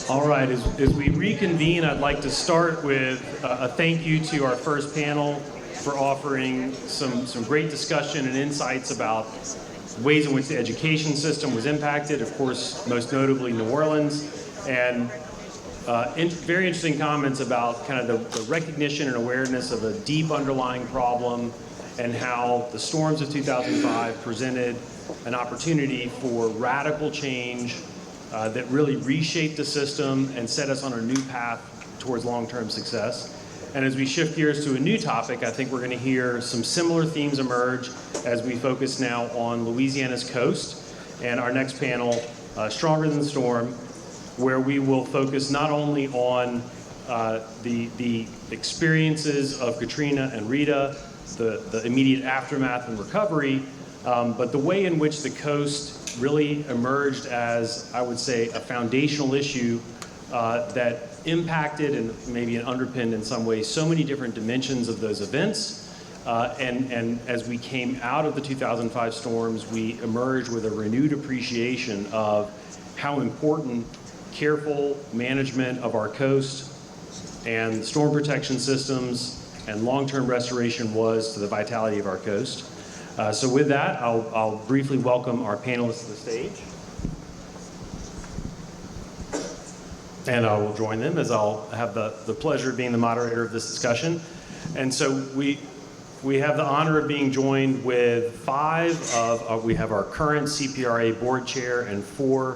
All right, as we reconvene, I'd like to start with a thank you to our first panel for offering some great discussion and insights about ways in which the education system was impacted, of course, most notably New Orleans, and very interesting comments about kind of the recognition and awareness of a deep underlying problem and how the storms of 2005 presented an opportunity for radical change that really reshaped the system and set us on a new path towards long-term success. And as we shift gears to a new topic, I think we're going to hear some similar themes emerge as we focus now on Louisiana's coast and our next panel, Stronger Than the Storm, where we will focus not only on the experiences of Katrina and Rita, the immediate aftermath and recovery, but the way in which the coast really emerged as, I would say, a foundational issue that impacted and maybe underpinned in some ways so many different dimensions of those events. And as we came out of the 2005 storms, we emerged with a renewed appreciation of how important careful management of our coast and storm protection systems and long-term restoration was to the vitality of our coast. So with that, I'll briefly welcome our panelists to the stage. And I will join them as I'll have the pleasure of being the moderator of this discussion. And so we have the honor of being joined with we have our current CPRA board chair and 4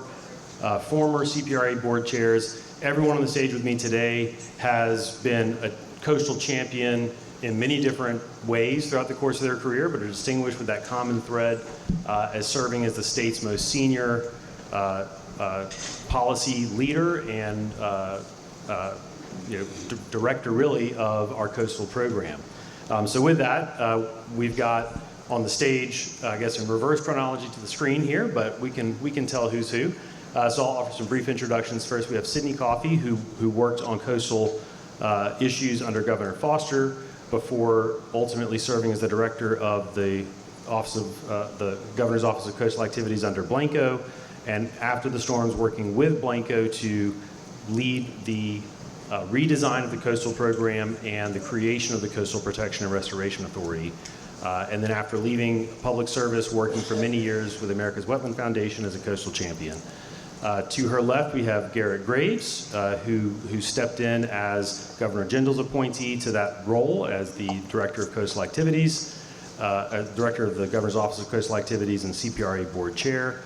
former CPRA board chairs. Everyone on the stage with me today has been a coastal champion in many different ways throughout the course of their career, but are distinguished with that common thread as serving as the state's most senior policy leader and director, really, of our coastal program. So with that, we've got on the stage, I guess in reverse chronology to the screen here, but we can tell who's who. So I'll offer some brief introductions. First, we have Sidney who worked on coastal issues under Governor Foster before ultimately serving as the director of the Office of the Governor's Office of Coastal Activities under Blanco, and after the storms working with Blanco to lead the redesign of the coastal program and the creation of the Coastal Protection and Restoration Authority. And then after leaving public service, working for many years with America's Wetland Foundation as a coastal champion. To her left, we have Garret Graves, who stepped in as Governor Jindal's appointee to that role as the Director of Coastal Activities, Director of the Governor's Office of Coastal Activities and CPRA Board Chair.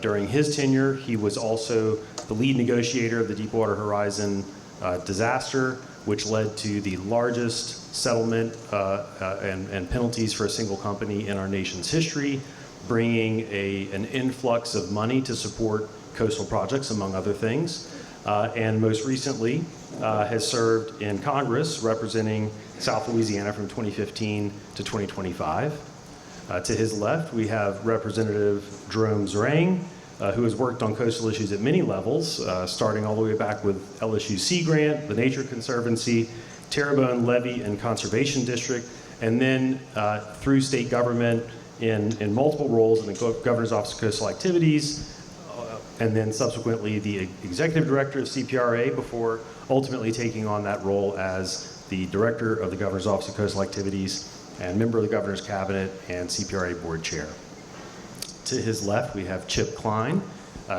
During his tenure, he was also the lead negotiator of the Deepwater Horizon disaster, which led to the largest settlement and penalties for a single company in our nation's history, bringing an influx of money to support coastal projects, among other things, and most recently has served in Congress representing South Louisiana from 2015 to 2025. To his left, we have Representative Jerome Zeringue, who has worked on coastal issues at many levels, starting all the way back with LSU Sea Grant, the Nature Conservancy, Terrebonne Levee and Conservation District, and then through state government in multiple roles in the Governor's Office of Coastal Activities, and then subsequently the executive director of CPRA before ultimately taking on that role as the director of the Governor's Office of Coastal Activities and member of the Governor's Cabinet and CPRA board chair. To his left, we have Chip Kline,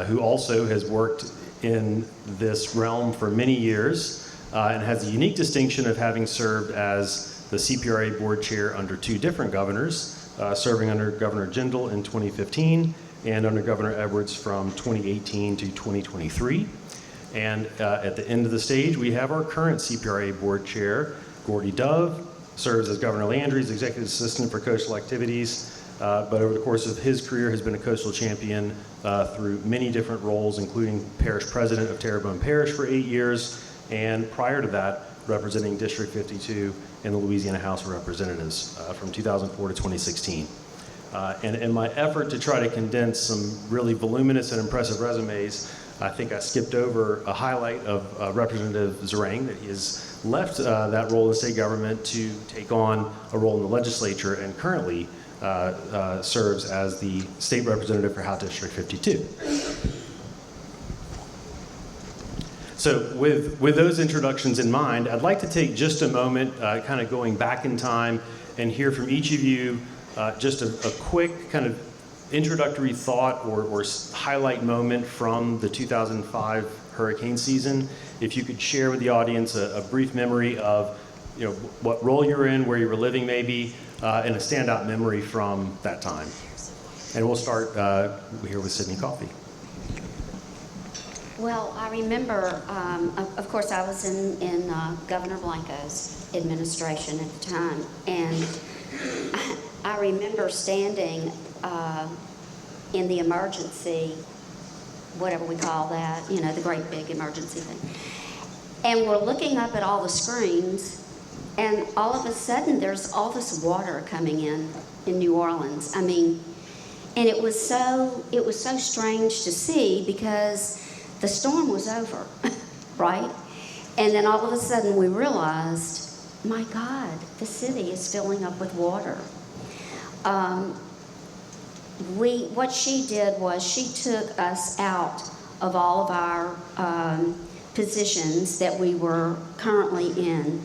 who also has worked in this realm for many years and has the unique distinction of having served as the CPRA board chair under 2 different governors, serving under Governor Jindal in 2015 and under Governor Edwards from 2018 to 2023. And at the end of the stage, we have our current CPRA board chair, Gordy Dove, serves as Governor Landry's executive assistant for coastal activities, but over the course of his career has been a coastal champion through many different roles, including parish president of Terrebonne Parish for 8 years, and prior to that, representing District 52 in the Louisiana House of Representatives from 2004 to 2016. And in my effort to try to condense some really voluminous and impressive resumes, I think I skipped over a highlight of Representative Zeringue, that he has left that role in the state government to take on a role in the legislature and currently serves as the state representative for House District 52. So with those introductions in mind, I'd like to take just a moment, kind of going back in time, and hear from each of you just a quick kind of introductory thought or highlight moment from the 2005 hurricane season. If you could share with the audience a brief memory of, you know, what role you're in, where you were living maybe, and a standout memory from that time. And we'll start here with Sidney Coffey. Well, I remember, of course, I was in Governor Blanco's administration at the time, and I remember standing in the emergency, whatever we call that, you know, the great big emergency thing. And we're looking up at all the screens, and all of a sudden there's all this water coming in New Orleans. I mean, and it was so strange to see because the storm was over, right? And then all of a sudden we realized, my God, the city is filling up with water. What she did was she took us out of all of our positions that we were currently in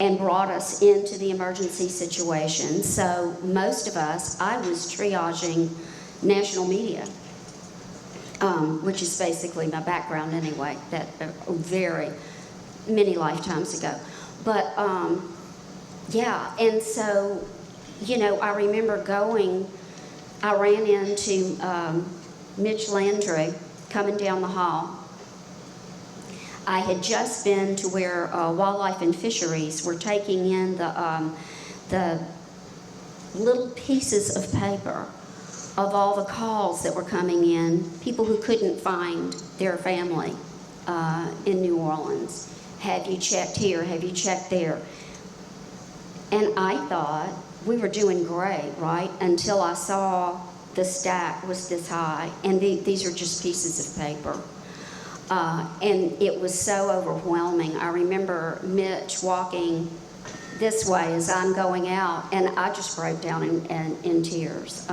and brought us into the emergency situation. So most of us, I was triaging national media, which is basically my background anyway, that very many lifetimes ago. But yeah, and so, you know, I remember I ran into Mitch Landry coming down the hall. I had just been to where Wildlife and Fisheries were taking in the little pieces of paper of all the calls that were coming in, people who couldn't find their family in New Orleans. Have you checked here? Have you checked there? And I thought we were doing great, right? Until I saw the stack was this high, and these are just pieces of paper. And it was so overwhelming. I remember Mitch walking this way as I'm going out, and I just broke down in tears.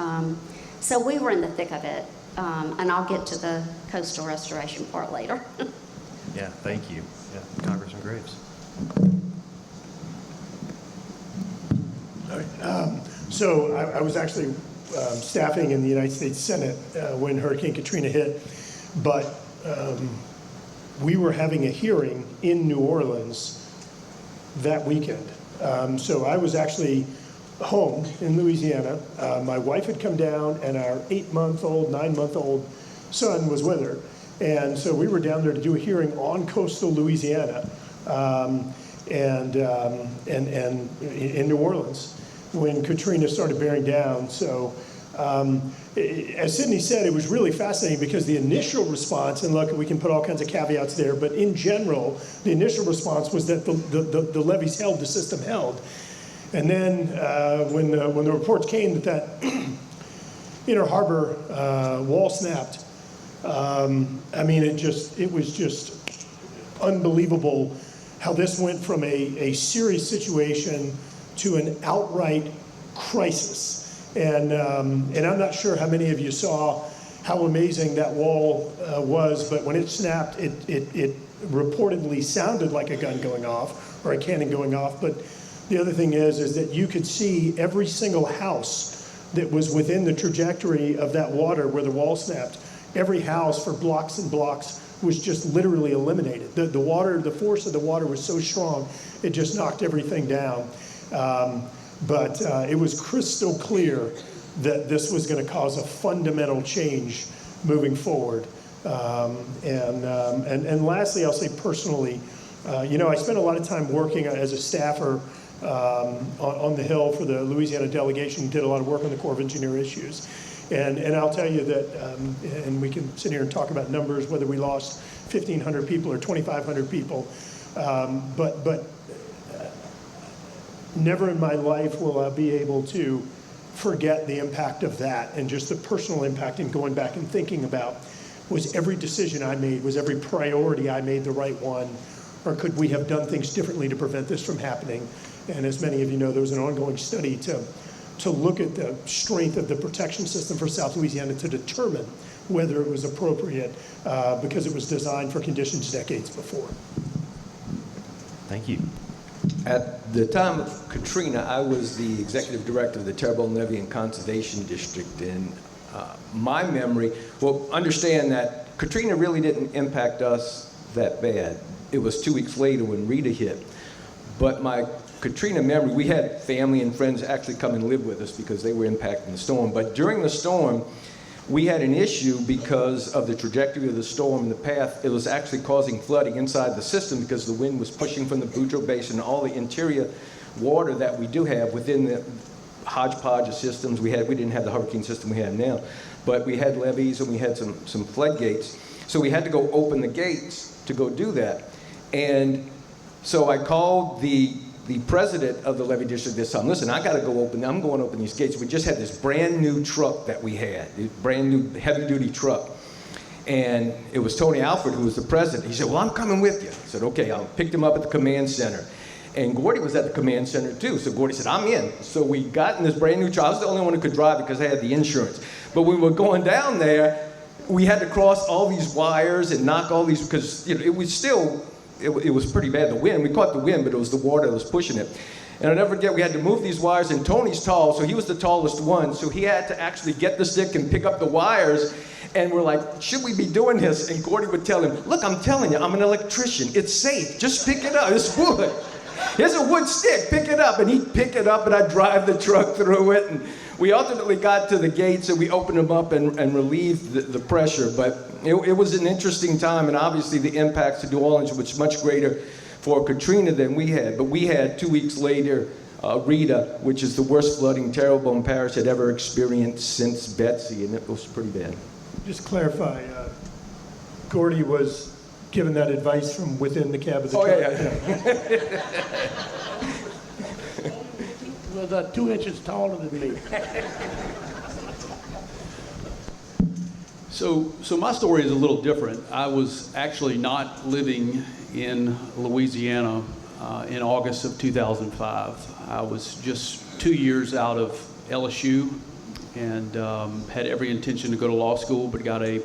So we were in the thick of it, and I'll get to the coastal restoration part later. Yeah, thank you. Yeah, Congressman Graves. All right. So I was actually staffing in the United States Senate when Hurricane Katrina hit, but we were having a hearing in New Orleans that weekend. So I was actually home in Louisiana. My wife had come down, and our 8-month-old, 9-month-old son was with her. And so we were down there to do a hearing on coastal Louisiana and in New Orleans when Katrina started bearing down. So as Sidney said, it was really fascinating because the initial response, and look, we can put all kinds of caveats there, but in general, the initial response was that the levees held, the system held. And then when the reports came that Inner Harbor wall snapped, I mean, it was just unbelievable how this went from a serious situation to an outright crisis. And I'm not sure how many of you saw how amazing that wall was, but when it snapped, it reportedly sounded like a gun going off or a cannon going off. But the other thing is that you could see every single house that was within the trajectory of that water where the wall snapped. Every house for blocks and blocks was just literally eliminated. The water, the force of the water was so strong, it just knocked everything down. But it was crystal clear that this was going to cause a fundamental change moving forward. And lastly, I'll say personally, you know, I spent a lot of time working as a staffer on the Hill for the Louisiana delegation, did a lot of work on the Corps of Engineer issues. And I'll tell you that, and we can sit here and talk about numbers, whether we lost 1,500 people or 2,500 people, but never in my life will I be able to forget the impact of that and just the personal impact and going back and thinking about, was every decision I made, was every priority I made the right one, or could we have done things differently to prevent this from happening? And as many of you know, there was an ongoing study to look at the strength of the protection system for South Louisiana to determine whether it was appropriate because it was designed for conditions decades before. Thank you. At the time of Katrina, I was the executive director of the Terrebonne Levee and Conservation District. And my memory, well, understand that Katrina really didn't impact us that bad. It was 2 weeks later when Rita hit. But my Katrina memory, we had family and friends actually come and live with us because they were impacted in the storm. But during the storm, we had an issue because of the trajectory of the storm and the path. It was actually causing flooding inside the system because the wind was pushing from the Boudreaux Basin and all the interior water that we do have within the hodgepodge of systems we had. We didn't have the hurricane system we have now, but we had levees and we had some floodgates. So we had to go open the gates to go do that. And so I called the president of the levee district this time. Listen, I got to go open. I'm going to open these gates. We just had this brand new truck that we had, a brand new heavy duty truck. And it was Tony Alford who was the president. He said, well, I'm coming with you. I said, okay. I picked him up at the command center. And Gordy was at the command center too. So Gordy said, I'm in. So we got in this brand new truck. I was the only one who could drive because I had the insurance. But when we were going down there, we had to cross all these wires and knock all these, because it was still, it was pretty bad, the wind. We caught the wind, but it was the water that was pushing it. And I'll never forget, we had to move these wires, and Tony's tall, so he was the tallest one, so he had to actually get the stick and pick up the wires. And we're like, should we be doing this? And Gordy would tell him, look, I'm telling you, I'm an electrician. It's safe. Just pick it up. It's wood. Here's a wood stick. Pick it up. And he'd pick it up, and I'd drive the truck through it. And we ultimately got to the gates, and we opened them up and relieved the pressure. But it was an interesting time, and obviously the impacts to New Orleans was much greater for Katrina than we had. But we had 2 weeks later Rita, which is the worst flooding Terrebonne Parish had ever experienced since Betsy, and it was pretty bad. Just clarify, Gordy was given that advice from within the cab of the truck. Yeah. Was 2 inches taller than me. So my story is a little different. I was actually not living in Louisiana in August of 2005. I was just 2 years out of LSU and had every intention to go to law school, but got a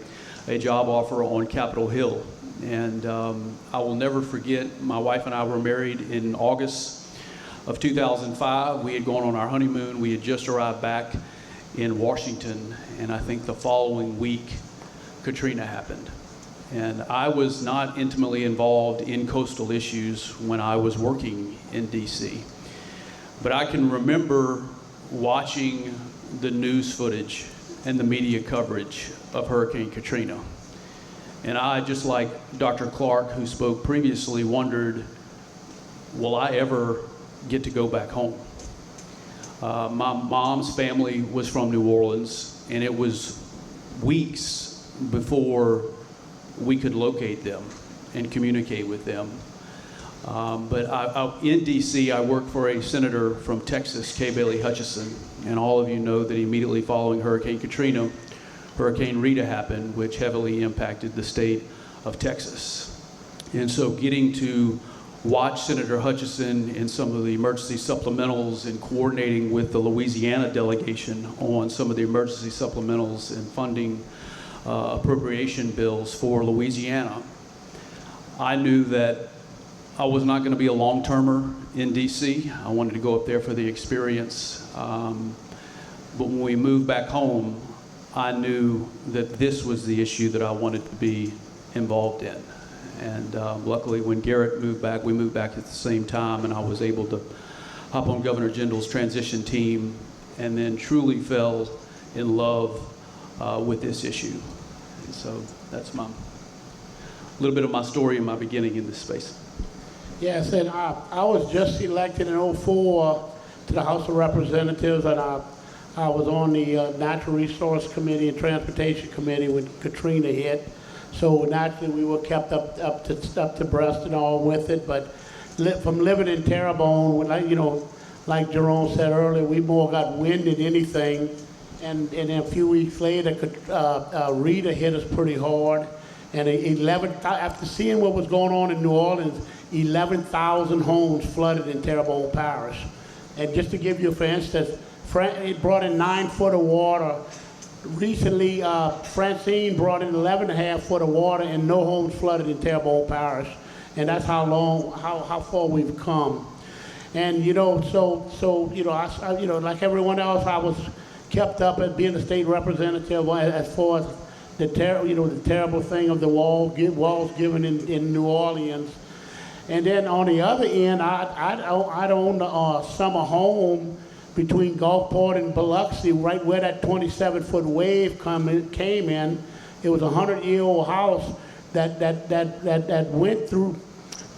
job offer on Capitol Hill. And I will never forget, my wife and I were married in August of 2005. We had gone on our honeymoon. We had just arrived back in Washington, and I think the following week, Katrina happened. And I was not intimately involved in coastal issues when I was working in DC. But I can remember watching the news footage and the media coverage of Hurricane Katrina. And I, just like Dr. Clark, who spoke previously, wondered, will I ever get to go back home? My mom's family was from New Orleans, and it was weeks before we could locate them and communicate with them. But in DC, I worked for a senator from Texas, Kay Bailey Hutchison, and all of you know that immediately following Hurricane Katrina, Hurricane Rita happened, which heavily impacted the state of Texas. And so getting to watch Senator Hutchison in some of the emergency supplementals and coordinating with the Louisiana delegation on some of the emergency supplementals and funding appropriation bills for Louisiana, I knew that I was not going to be a long-termer in DC. I wanted to go up there for the experience. But when we moved back home, I knew that this was the issue that I wanted to be involved in. And luckily, when Garret moved back, we moved back at the same time, and I was able to hop on Governor Jindal's transition team and then truly fell in love with this issue. And so that's a little bit of my story and my beginning in this space. Yes, and I was just elected in 2004 to the House of Representatives, and I was on the Natural Resource Committee and Transportation Committee when Katrina hit. So naturally, we were kept up to breast and all with it. But from living in Terrebonne, like Jerome said earlier, we more got wind than anything. And then a few weeks later, Rita hit us pretty hard. And after seeing what was going on in New Orleans, 11,000 homes flooded in Terrebonne Parish. And just to give you, for instance, it brought in 9 foot of water recently, Francine brought in 11.5 foot of water and no homes flooded in Terrebonne Parish. And that's how far we've come. And, you know, so you know, I, you know, like everyone else, I was kept up as being a state representative as far as the terrible thing of the walls given in New Orleans. And then on the other end, I'd owned a summer home between Gulfport and Biloxi, right where that 27-foot wave came in. It was a 100-year-old house that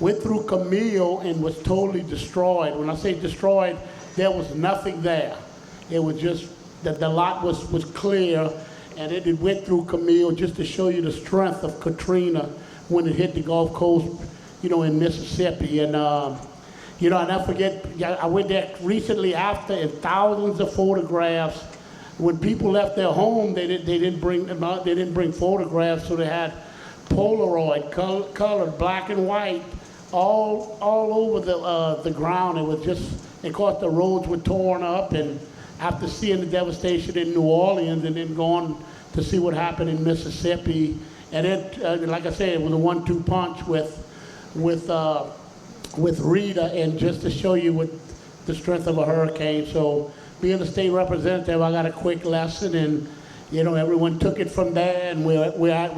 went through Camille and was totally destroyed. When I say destroyed, there was nothing there. It was just that the lot was clear, and it went through Camille, just to show you the strength of Katrina when it hit the Gulf Coast, you know, in Mississippi. And you know, I never forget, I went there recently after, and thousands of photographs. When people left their home, they didn't bring photographs, so they had Polaroid, colored black and white, all over the ground. It was just, of course, the roads were torn up, and after seeing the devastation in New Orleans and then going to see what happened in Mississippi, and it, like I said, it was a 1-2 punch with Rita, and just to show you what the strength of a hurricane. So being a state representative, I got a quick lesson, and you know, everyone took it from there, and we're at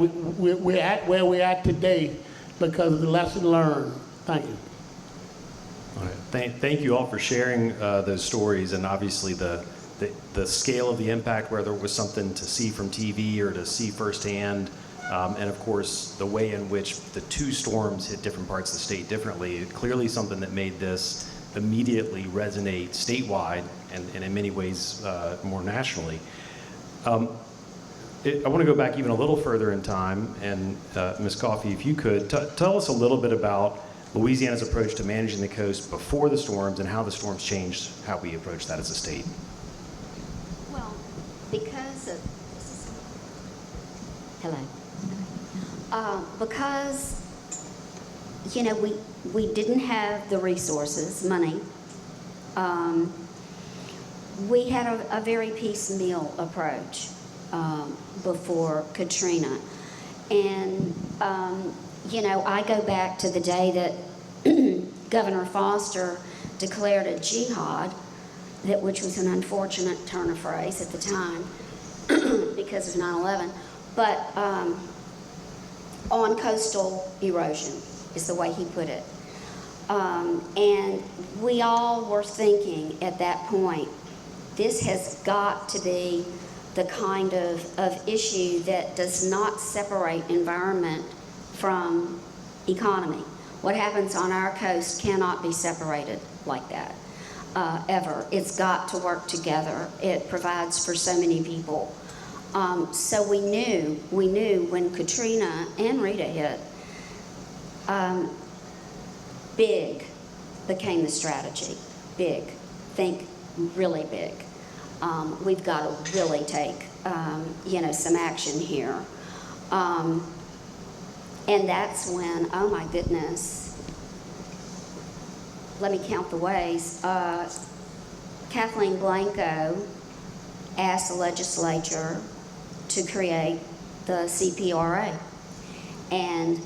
where we're at today because of the lesson learned. Thank you. All right. Thank you all for sharing those stories, and obviously the scale of the impact, whether it was something to see from TV or to see firsthand, and of course the way in which the two storms hit different parts of the state differently. Clearly something that made this immediately resonate statewide and in many ways more nationally. I want to go back even a little further in time, and Ms. Coffey, if you could, tell us a little bit about Louisiana's approach to managing the coast before the storms and how the storms changed how we approach that as a state. Well, because of, because, you know, we didn't have the resources, money. We had a very piecemeal approach before Katrina. And, you know, I go back to the day that Governor Foster declared a jihad, which was an unfortunate turn of phrase at the time because of 9/11, but on coastal erosion is the way he put it. And we all were thinking at that point, this has got to be the kind of issue that does not separate environment from economy. What happens on our coast cannot be separated like that, ever. It's got to work together. It provides for so many people. So we knew when Katrina and Rita hit, big became the strategy. Big. Think really big. We've got to really take, you know, some action here. And that's when, oh my goodness, let me count the ways. Kathleen Blanco asked the legislature to create the CPRA. And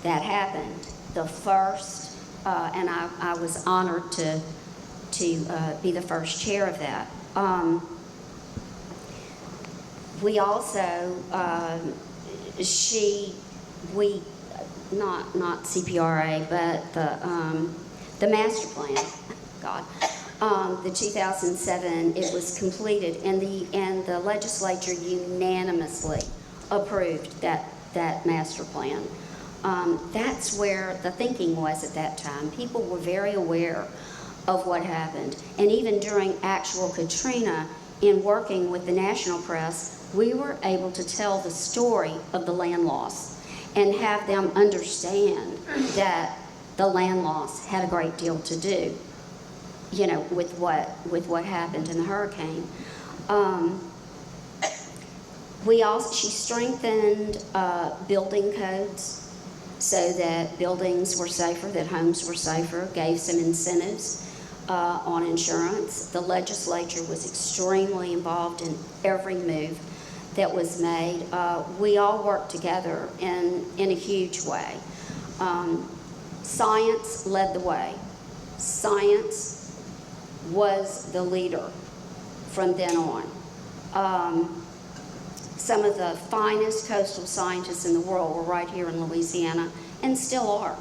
that happened. The first, and I was honored to be the first chair of that. We also, not CPRA, but the master plan, God. The 2007, it was completed, and the legislature unanimously approved that master plan. That's where the thinking was at that time. People were very aware of what happened. And even during actual Katrina, in working with the national press, we were able to tell the story of the land loss and have them understand that the land loss had a great deal to do, you know, with what happened in the hurricane. She strengthened building codes so that buildings were safer, that homes were safer, gave some incentives on insurance. The legislature was extremely involved in every move that was made, we all worked together in a huge way. Science led the way. Science was the leader from then on. Some of the finest coastal scientists in the world were right here in Louisiana, and still are.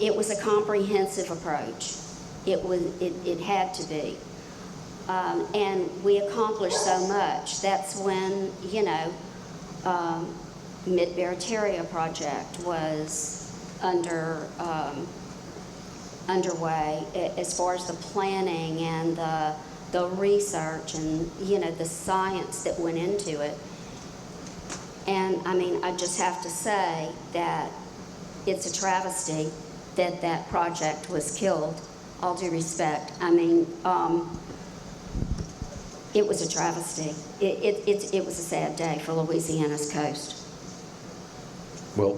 It was a comprehensive approach. It had to be. And we accomplished so much. That's when, Mid-Barataria project was underway as far as the planning and the research and, the science that went into it. And, I just have to say that it's a travesty that that project was killed, all due respect. It was a travesty. It was a sad day for Louisiana's coast. Well,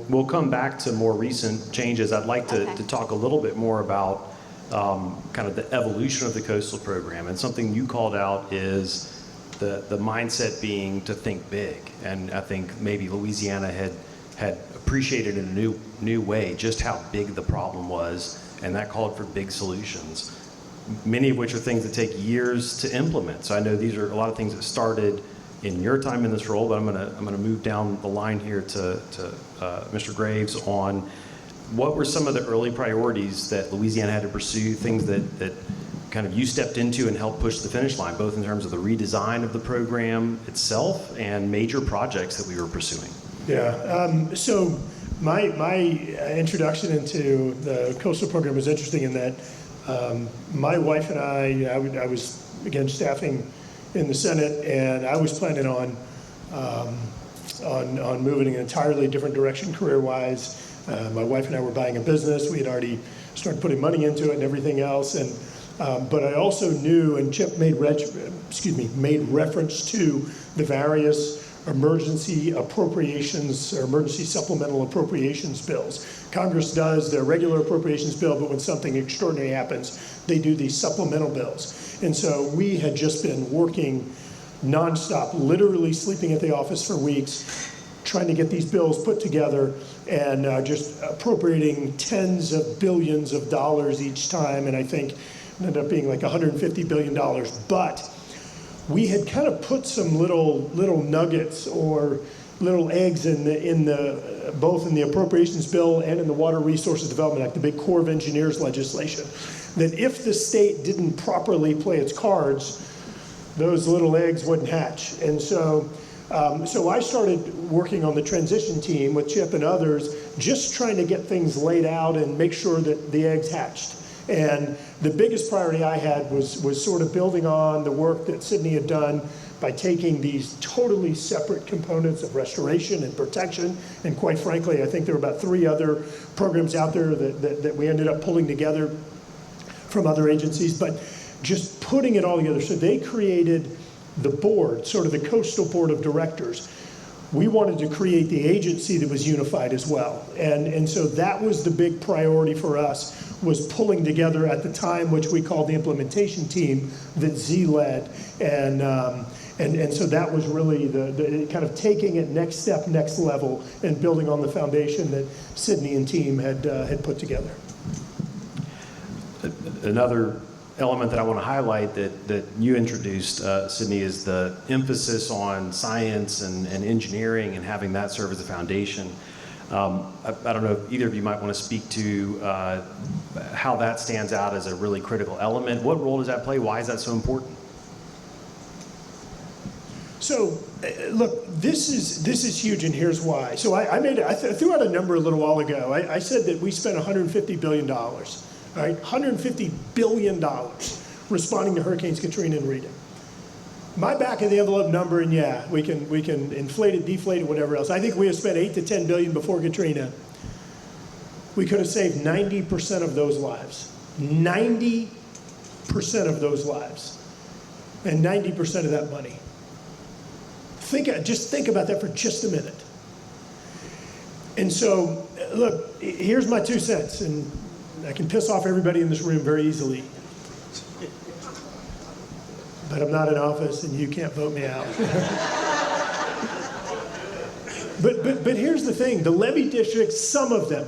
we'll come back to more recent changes. I'd like to talk a little bit more about kind of the evolution of the coastal program. And something you called out is the mindset being to think big. And I think maybe Louisiana had appreciated in a new way just how big the problem was, and that called for big solutions, many of which are things that take years to implement. So I know these are a lot of things that started in your time in this role, but I'm gonna move down the line here to Mr. Graves on what were some of the early priorities that Louisiana had to pursue, things that kind of you stepped into and helped push the finish line, both in terms of the redesign of the program itself and major projects that we were pursuing. Yeah, so my introduction into the coastal program was interesting in that my wife and I was, again, staffing in the Senate, and I was planning on moving in an entirely different direction career-wise. My wife and I were buying a business. We had already started putting money into it and everything else. And but I also knew, and Chip made reference to the various emergency appropriations or emergency supplemental appropriations bills. Congress does their regular appropriations bill, but when something extraordinary happens, they do these supplemental bills. And so we had just been working nonstop, literally sleeping at the office for weeks, trying to get these bills put together and just appropriating tens of billions of dollars each time. And I think it ended up being like $150 billion. But we had kind of put some little nuggets or little eggs in both in the appropriations bill and in the Water Resources Development Act, the big Corps of Engineers legislation, that if the state didn't properly play its cards, those little eggs wouldn't hatch. And so I started working on the transition team with Chip and others, just trying to get things laid out and make sure that the eggs hatched. And the biggest priority I had was sort of building on the work that Sidney had done by taking these totally separate components of restoration and protection. And quite frankly, I think there were about 3 other programs out there that we ended up pulling together from other agencies, but just putting it all together. So they created the board, sort of the Coastal Board of Directors. We wanted to create the agency that was unified as well. And so that was the big priority for us, was pulling together at the time, which we called the implementation team that Z led. And so that was really the kind of taking it next step, next level, and building on the foundation that Sidney and team had put together. Another element that I want to highlight that you introduced, Sidney, is the emphasis on science and engineering and having that serve as a foundation. I don't know if either of you might want to speak to how that stands out as a really critical element. What role does that play? Why is that so important? So, look, this is huge, and here's why. So I threw out a number a little while ago. I said that we spent $150 billion. Right, $150 billion responding to Hurricanes Katrina and Rita. My back of the envelope number, and yeah, we can inflate it, deflate it, whatever else. I think we have spent $8 to $10 billion before Katrina. We could have saved 90% of those lives. 90% of those lives, and 90% of that money. Just think about that for just a minute. And so, look, here's my 2 cents, and I can piss off everybody in this room very easily. but I'm not in office and you can't vote me out. But here's the thing, the levee districts, some of them,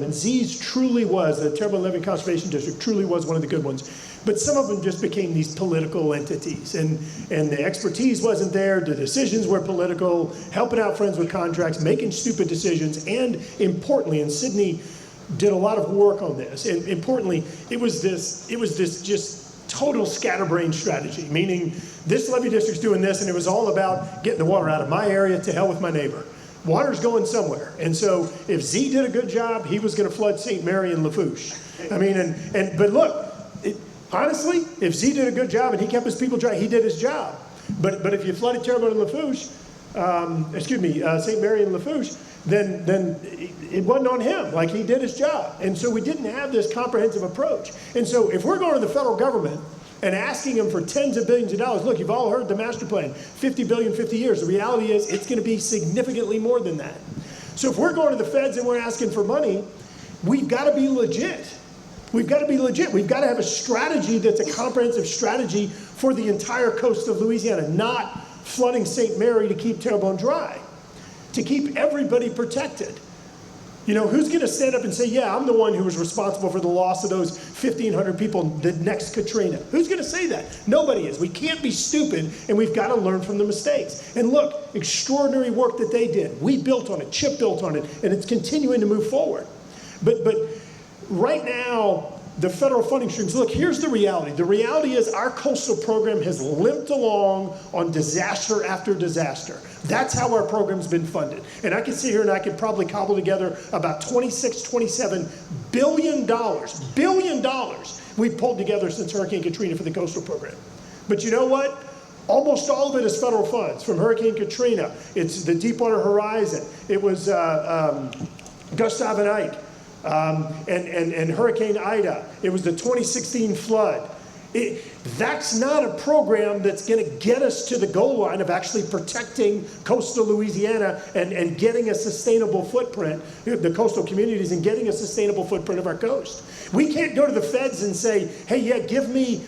and Z's truly was, the Terrebonne Levee Conservation District truly was one of the good ones, but some of them just became these political entities, and the expertise wasn't there, the decisions were political, helping out friends with contracts, making stupid decisions, and importantly, and Sidney did a lot of work on this, and importantly, it was this just total scatterbrain strategy, meaning this levee district's doing this, and it was all about getting the water out of my area to hell with my neighbor. Water's going somewhere. And so if Z did a good job, he was going to flood St. Mary and Lafourche. I mean, but look, honestly, if Z did a good job and he kept his people dry, he did his job. But if you flooded Terrebonne and Lafourche, St. Mary and Lafourche, then it wasn't on him. Like, he did his job. And so we didn't have this comprehensive approach. And so if we're going to the federal government and asking them for tens of billions of dollars. Look, you've all heard the master plan, 50 billion, 50 years. The reality is it's going to be significantly more than that. So if we're going to the feds and we're asking for money, we've got to be legit. We've got to be legit. We've got to have a strategy that's a comprehensive strategy for the entire coast of Louisiana, not flooding St. Mary to keep Terrebonne dry, to keep everybody protected. You know, who's going to stand up and say, yeah, I'm the one who was responsible for the loss of those 1,500 people the next Katrina? Who's going to say that? Nobody is. We can't be stupid, and we've got to learn from the mistakes. And look, extraordinary work that they did. We built on it, Chip built on it, and it's continuing to move forward. But right now, the federal funding streams, look, here's the reality. The reality is our coastal program has limped along on disaster after disaster. That's how our program's been funded. And I can sit here and I could probably cobble together about $27 billion we've pulled together since Hurricane Katrina for the coastal program. But you know what? Almost all of it is federal funds. From Hurricane Katrina, it's the Deepwater Horizon, it was Gustav and Ike. And Hurricane Ida, it was the 2016 flood. That's not a program that's going to get us to the goal line of actually protecting coastal Louisiana and getting a sustainable footprint, the coastal communities, and getting a sustainable footprint of our coast. We can't go to the feds and say, hey, yeah, give me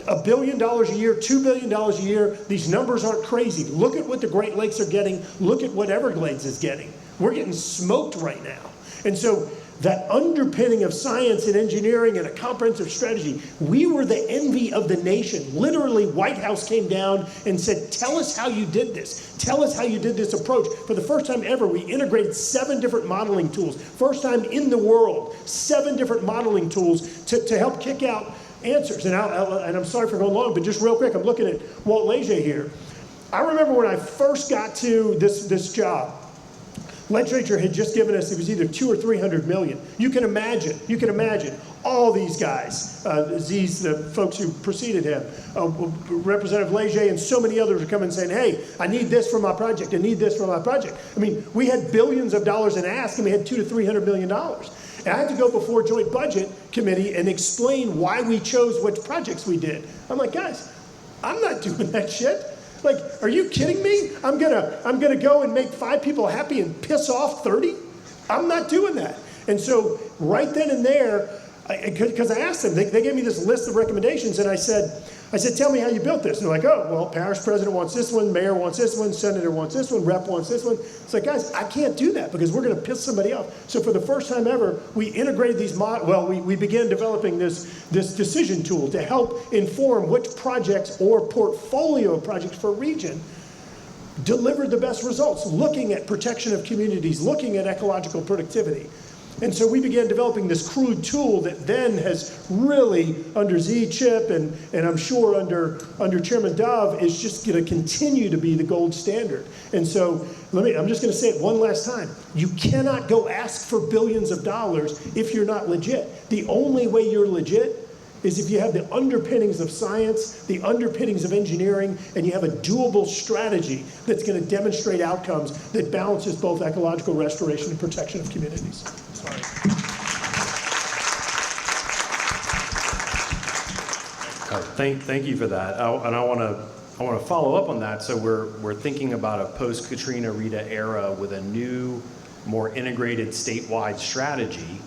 $1 billion a year, $2 billion a year. These numbers aren't crazy. Look at what the Great Lakes are getting. Look at what Everglades is getting. We're getting smoked right now. And so that underpinning of science and engineering and a comprehensive strategy, we were the envy of the nation. Literally, White House came down and said, tell us how you did this. Tell us how you did this approach. For the first time ever, we integrated 7 different modeling tools. First time in the world, 7 different modeling tools to help kick out answers. And I'm sorry for going long, but just real quick, I'm looking at Walt Leger here. I remember when I first got to this job, legislature had just given us, it was either 200 or 300 million. You can imagine all these guys, the folks who preceded him, Representative Leger and so many others are coming saying, hey, I need this for my project, I need this for my project. I mean, we had billions of dollars in ask and we had $200 to $300 million. And I had to go before Joint Budget Committee and explain why we chose which projects we did. I'm like, guys, I'm not doing that shit. Like, are you kidding me? I'm gonna go and make 5 people happy and piss off 30? I'm not doing that. And so right then and there, because I asked them, they gave me this list of recommendations, and I said, tell me how you built this. And they're like, oh, well, parish president wants this one, mayor wants this one, senator wants this one, rep wants this one. It's like, guys, I can't do that because we're going to piss somebody off. So for the first time ever, we integrated these we began developing this decision tool to help inform which projects or portfolio of projects for a region delivered the best results, looking at protection of communities, looking at ecological productivity. And so we began developing this crude tool that then has really, under Z, Chip, and I'm sure under Chairman Dove, is just going to continue to be the gold standard. And so I'm just going to say it one last time. You cannot go ask for billions of dollars if you're not legit. The only way you're legit is if you have the underpinnings of science, the underpinnings of engineering, and you have a doable strategy that's going to demonstrate outcomes that balances both ecological restoration and protection of communities. Sorry. Thank you for that. And I want to follow up on that. So we're thinking about a post-Katrina Rita era with a new, more integrated statewide strategy,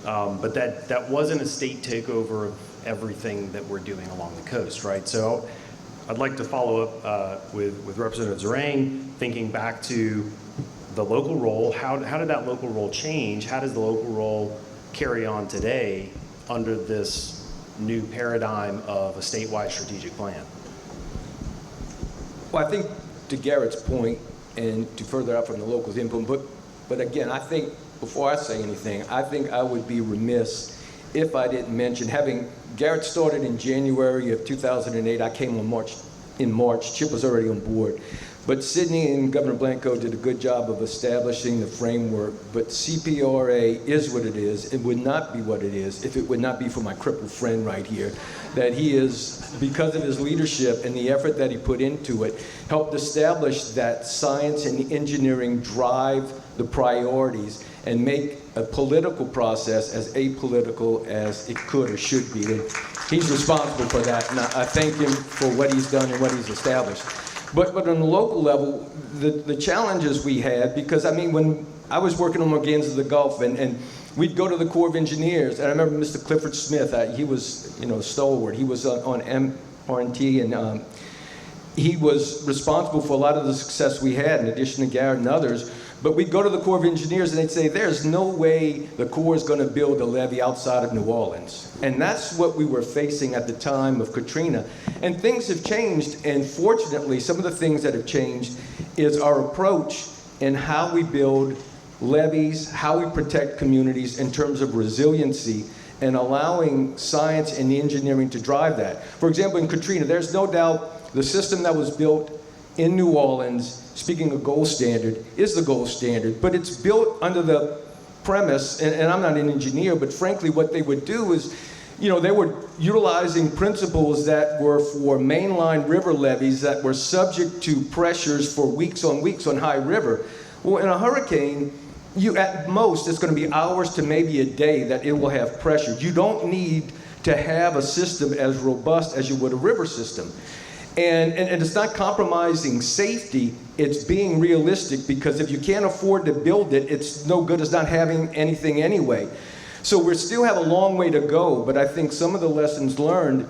but that wasn't a state takeover of everything that we're doing along the coast, right? So I'd like to follow up with Representative Zeringue, thinking back to the local role. How did that local role change? How does the local role carry on today under this new paradigm of a statewide strategic plan? Well, I think to Garrett's point, and to further out from the locals' input, but again, I think before I say anything, I think I would be remiss if I didn't mention, having Garret started in January of 2008, I came in March, Chip was already on board. But Sidney and Governor Blanco did a good job of establishing the framework, but CPRA is what it is. It would not be what it is if it would not be for my crippled friend right here, that he is, because of his leadership and the effort that he put into it, helped establish that science and engineering drive the priorities and make a political process as apolitical as it could or should be. And he's responsible for that, and I thank him for what he's done and what he's established. But on the local level, the challenges we had, because I mean, when I was working on Morgans of the Gulf, and we'd go to the Corps of Engineers, and I remember Mr. Clifford Smith, he was, stalwart. He was on MRNT, and he was responsible for a lot of the success we had, in addition to Garret and others. But we'd go to the Corps of Engineers, and they'd say, there's no way the Corps is going to build a levee outside of New Orleans. And that's what we were facing at the time of Katrina. And things have changed, and fortunately, some of the things that have changed is our approach and how we build levees, how we protect communities in terms of resiliency, and allowing science and engineering to drive that. For example, in Katrina, there's no doubt the system that was built in New Orleans, speaking of gold standard, is the gold standard, but it's built under the premise, and I'm not an engineer, but frankly what they would do is, they were utilizing principles that were for mainline river levees that were subject to pressures for weeks on high river. Well, in a hurricane, at most, it's going to be hours to maybe a day that it will have pressure. You don't need to have a system as robust as you would a river system. And it's not compromising safety, it's being realistic, because if you can't afford to build it, it's no good as not having anything anyway. So we still have a long way to go, but I think some of the lessons learned,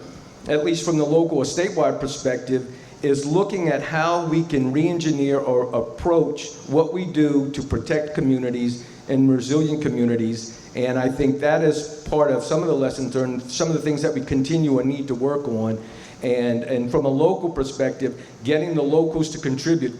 at least from the local or statewide perspective, is looking at how we can re-engineer or approach what we do to protect communities and resilient communities. And I think that is part of some of the lessons learned, some of the things that we continue and need to work on. And from a local perspective, getting the locals to contribute.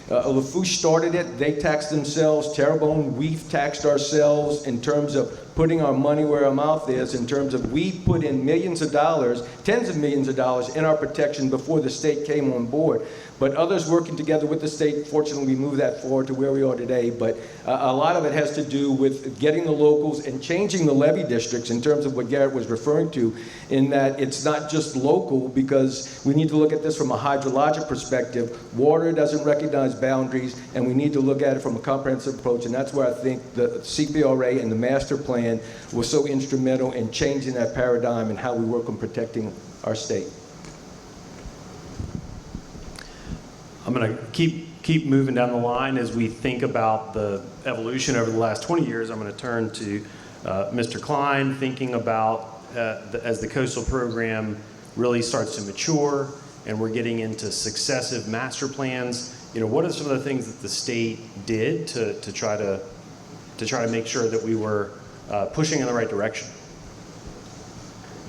Lafourche started it, they taxed themselves. Terrebonne, we've taxed ourselves in terms of putting our money where our mouth is, in terms of we put in millions of dollars, tens of millions of dollars in our protection before the state came on board. But others working together with the state, fortunately, we moved that forward to where we are today. But a lot of it has to do with getting the locals and changing the levee districts in terms of what Garret was referring to, in that it's not just local, because we need to look at this from a hydrologic perspective. Water doesn't recognize boundaries, and we need to look at it from a comprehensive approach. And that's where I think the CPRA and the master plan was so instrumental in changing that paradigm and how we work on protecting our state. I'm going to keep moving down the line as we think about the evolution over the last 20 years. I'm going to turn to Mr. Kline, thinking about as the coastal program really starts to mature and we're getting into successive master plans. What are some of the things that the state did to try to make sure that we were pushing in the right direction?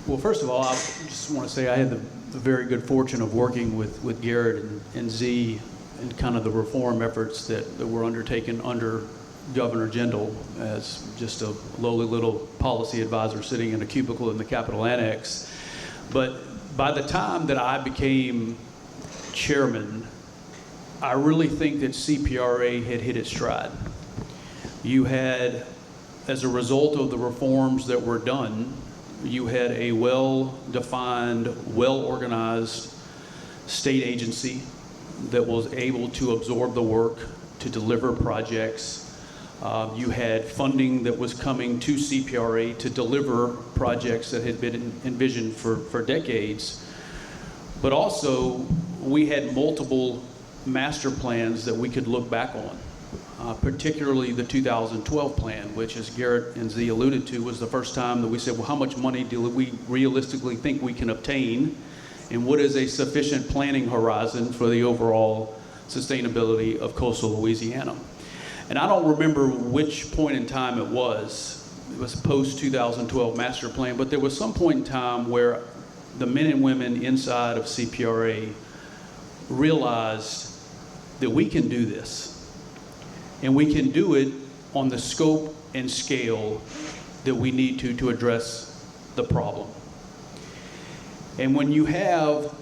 Well, first of all, I just want to say I had the very good fortune of working with Garret and Z and kind of the reform efforts that were undertaken under Governor Jindal as just a lowly little policy advisor sitting in a cubicle in the Capitol Annex. But by the time that I became chairman, I really think that CPRA had hit its stride. You had, as a result of the reforms that were done, you had a well-defined, well-organized state agency that was able to absorb the work, to deliver projects. You had funding that was coming to CPRA to deliver projects that had been envisioned for decades. But also, we had multiple master plans that we could look back on. Particularly the 2012 plan, which, as Garret and Z alluded to, was the first time that we said, well, how much money do we realistically think we can obtain And what is a sufficient planning horizon for the overall sustainability of coastal Louisiana? And I don't remember which point in time it was. It was post-2012 master plan, but there was some point in time where the men and women inside of CPRA realized that we can do this. And we can do it on the scope and scale that we need to address the problem. And when you have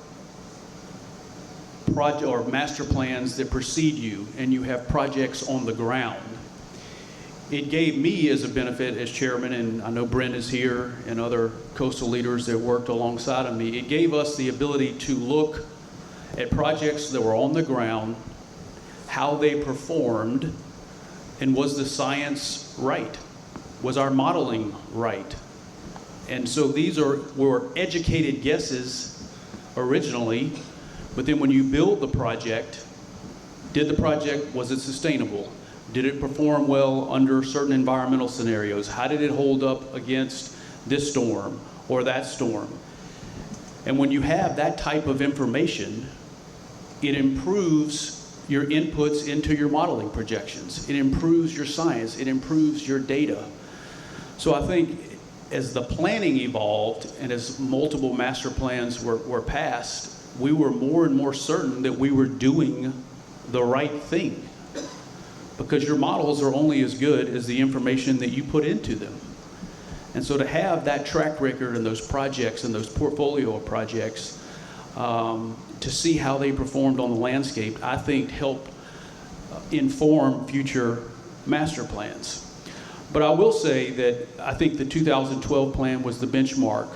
project or master plans that precede you and you have projects on the ground, it gave me as a benefit as chairman, and I know Brent is here and other coastal leaders that worked alongside of me, it gave us the ability to look at projects that were on the ground, how they performed, and was the science right? Was our modeling right? And so these were educated guesses originally, but then when you build the project, was it sustainable? Did it perform well under certain environmental scenarios? How did it hold up against this storm or that storm? And when you have that type of information, it improves your inputs into your modeling projections. It improves your science. It improves your data. So I think as the planning evolved and as multiple master plans were passed, we were more and more certain that we were doing the right thing, because your models are only as good as the information that you put into them. And so to have that track record and those projects and those portfolio of projects, to see how they performed on the landscape, I think helped inform future master plans. But I will say that I think the 2012 plan was the benchmark,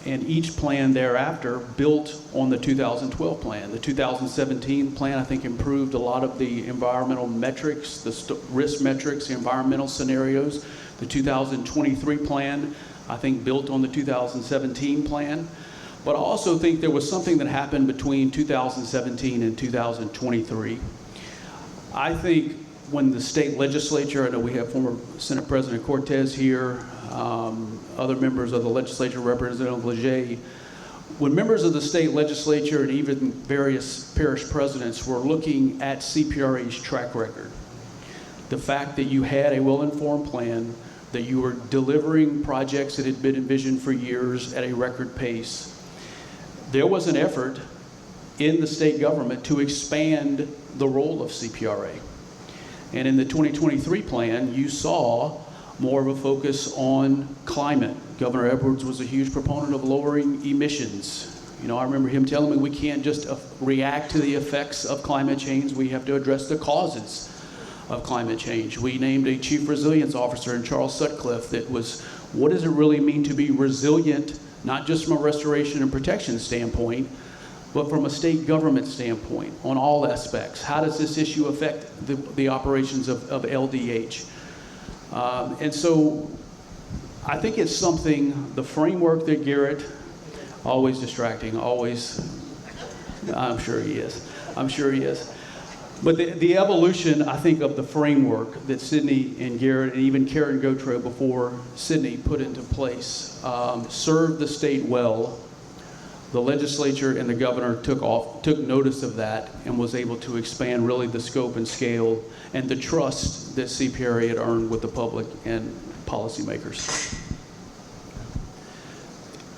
and each plan thereafter built on the 2012 plan. The 2017 plan, I think, improved a lot of the environmental metrics, the risk metrics, the environmental scenarios. The 2023 plan, I think, built on the 2017 plan. But I also think there was something that happened between 2017 and 2023. I think when the state legislature, I know we have former Senate President Cortez here, other members of the legislature, Representative Leger, when members of the state legislature and even various parish presidents were looking at CPRA's track record, the fact that you had a well-informed plan, that you were delivering projects that had been envisioned for years at a record pace, there was an effort in the state government to expand the role of CPRA. And in the 2023 plan, you saw more of a focus on climate. Governor Edwards was a huge proponent of lowering emissions. You know, I remember him telling me we can't just react to the effects of climate change, we have to address the causes of climate change. We named a chief resilience officer in Charles Sutcliffe that was, what does it really mean to be resilient, not just from a restoration and protection standpoint, but from a state government standpoint on all aspects. How does this issue affect the operations of LDH? And so I think it's something, the framework that Garret, always distracting, always, I'm sure he is. But the evolution, I think, of the framework that Sidney and Garret and even Karen Gautreaux before Sidney put into place served the state well. The legislature and the governor took notice of that and was able to expand really the scope and scale and the trust that CPRA had earned with the public and policymakers.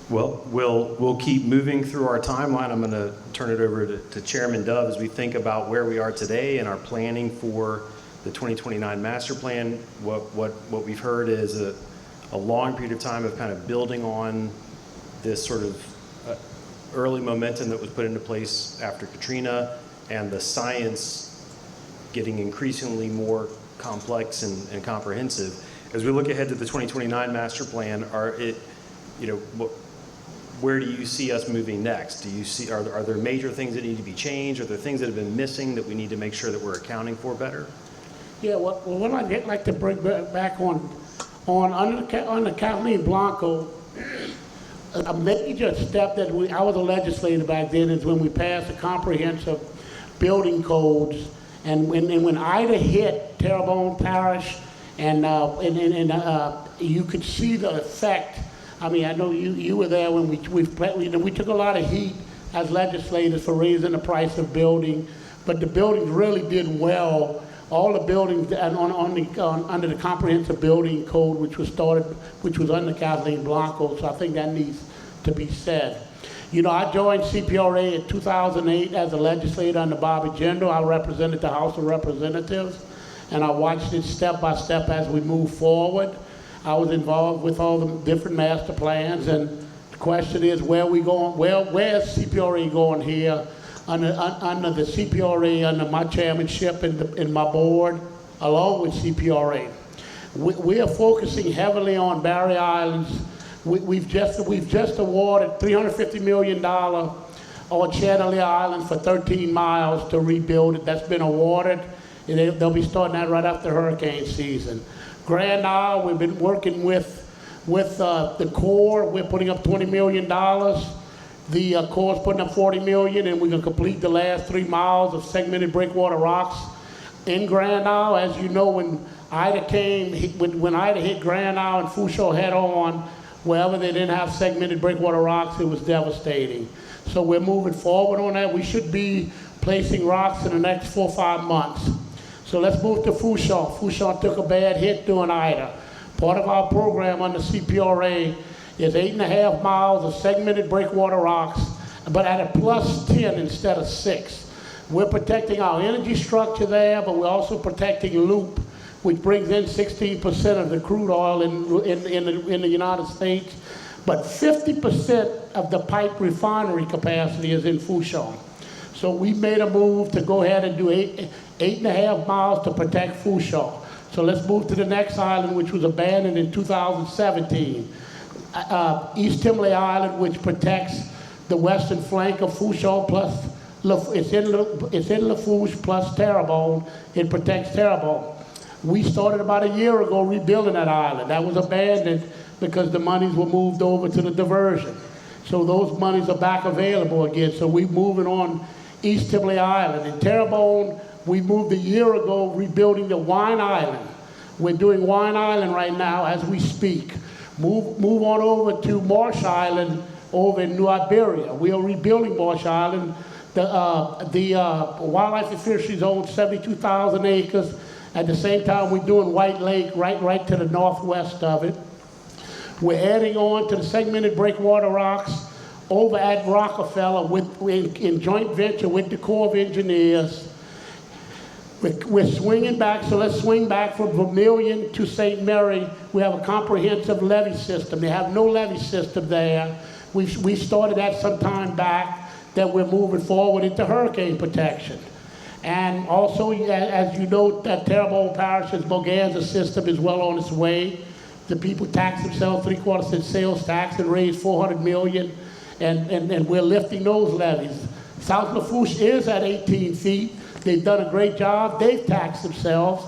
Well, we'll keep moving through our timeline. I'm going to turn it over to Chairman Dove as we think about where we are today and our planning for the 2029 master plan. What we've heard is a long period of time of kind of building on this sort of early momentum that was put into place after Katrina, and the science getting increasingly more complex and comprehensive. As we look ahead to the 2029 master plan, where do you see us moving next? Do you see, are there major things that need to be changed? Are there things that have been missing that we need to make sure that we're accounting for better? Yeah, well, what I'd like to bring back on under Kathleen Blanco, a major step that I was a legislator back then is when we passed the comprehensive building codes, and when Ida hit Terrebonne Parish, and you could see the effect. I mean, I know you were there when we took a lot of heat as legislators for raising the price of building, but the buildings really did well. All the buildings and under the comprehensive building code, which was under Kathleen Blanco, so I think that needs to be said. You know, I joined CPRA in 2008 as a legislator under Bobby Jindal. I represented the House of Representatives, and I watched it step by step as we moved forward. I was involved with all the different master plans, and the question is, where are we going? Where's CPRA going here? Under the CPRA, under my chairmanship and my board, along with CPRA. We are focusing heavily on Barrier Islands. We've just awarded $350 million on Chandelier Island for 13 miles to rebuild it. That's been awarded. And they'll be starting that right after hurricane season. Grand Isle, we've been working with the Corps. We're putting up $20 million. The Corps is putting up $40 million, and we're going to complete the last 3 miles of segmented breakwater rocks in Grand Isle. As you know, when Ida hit Grand Isle and Fouchon head on, wherever they didn't have segmented breakwater rocks, it was devastating. So we're moving forward on that. We should be placing rocks in the next 4 or 5 months. So let's move to Fouchon. Fouchon took a bad hit during Ida. Part of our program under CPRA is 8.5 miles of segmented breakwater rocks, but at a +10 instead of 6. We're protecting our energy structure there, but we're also protecting loop, which brings in 16% of the crude oil in the United States. But 50% of the pipe refinery capacity is in Fouchon. So we made a move to go ahead and do 8.5 miles to protect Fouchon. So let's move to the next island, which was abandoned in 2017. East Timley Island, which protects the western flank of Fouchon, plus it's in Lafourche plus Terrebonne. It protects Terrebonne. We started about a year ago rebuilding that island. That was abandoned because the monies were moved over to the diversion. So those monies are back available again. So we're moving on East Timley Island. In Terrebonne, we moved a year ago rebuilding the Wine Island. We're doing Wine Island right now as we speak. Move on over to Marsh Island over in New Iberia. We are rebuilding Marsh Island. The Wildlife and Fisheries owns 72,000 acres. At the same time, we're doing White Lake right to the northwest of it. We're adding on to the segmented breakwater rocks over at Rockefeller in joint venture with the Corps of Engineers. We're swinging back, so let's swing back from Vermilion to St. Mary. We have a comprehensive levee system. They have no levee system there. We started that some time back, that we're moving forward into hurricane protection. And also, as you know, that Terrebonne Parish's Boganza system is well on its way. The people tax themselves 3/4 cent sales tax and raise $400 million, and we're lifting those levies. South Lafourche is at 18 feet. They've done a great job. They've taxed themselves.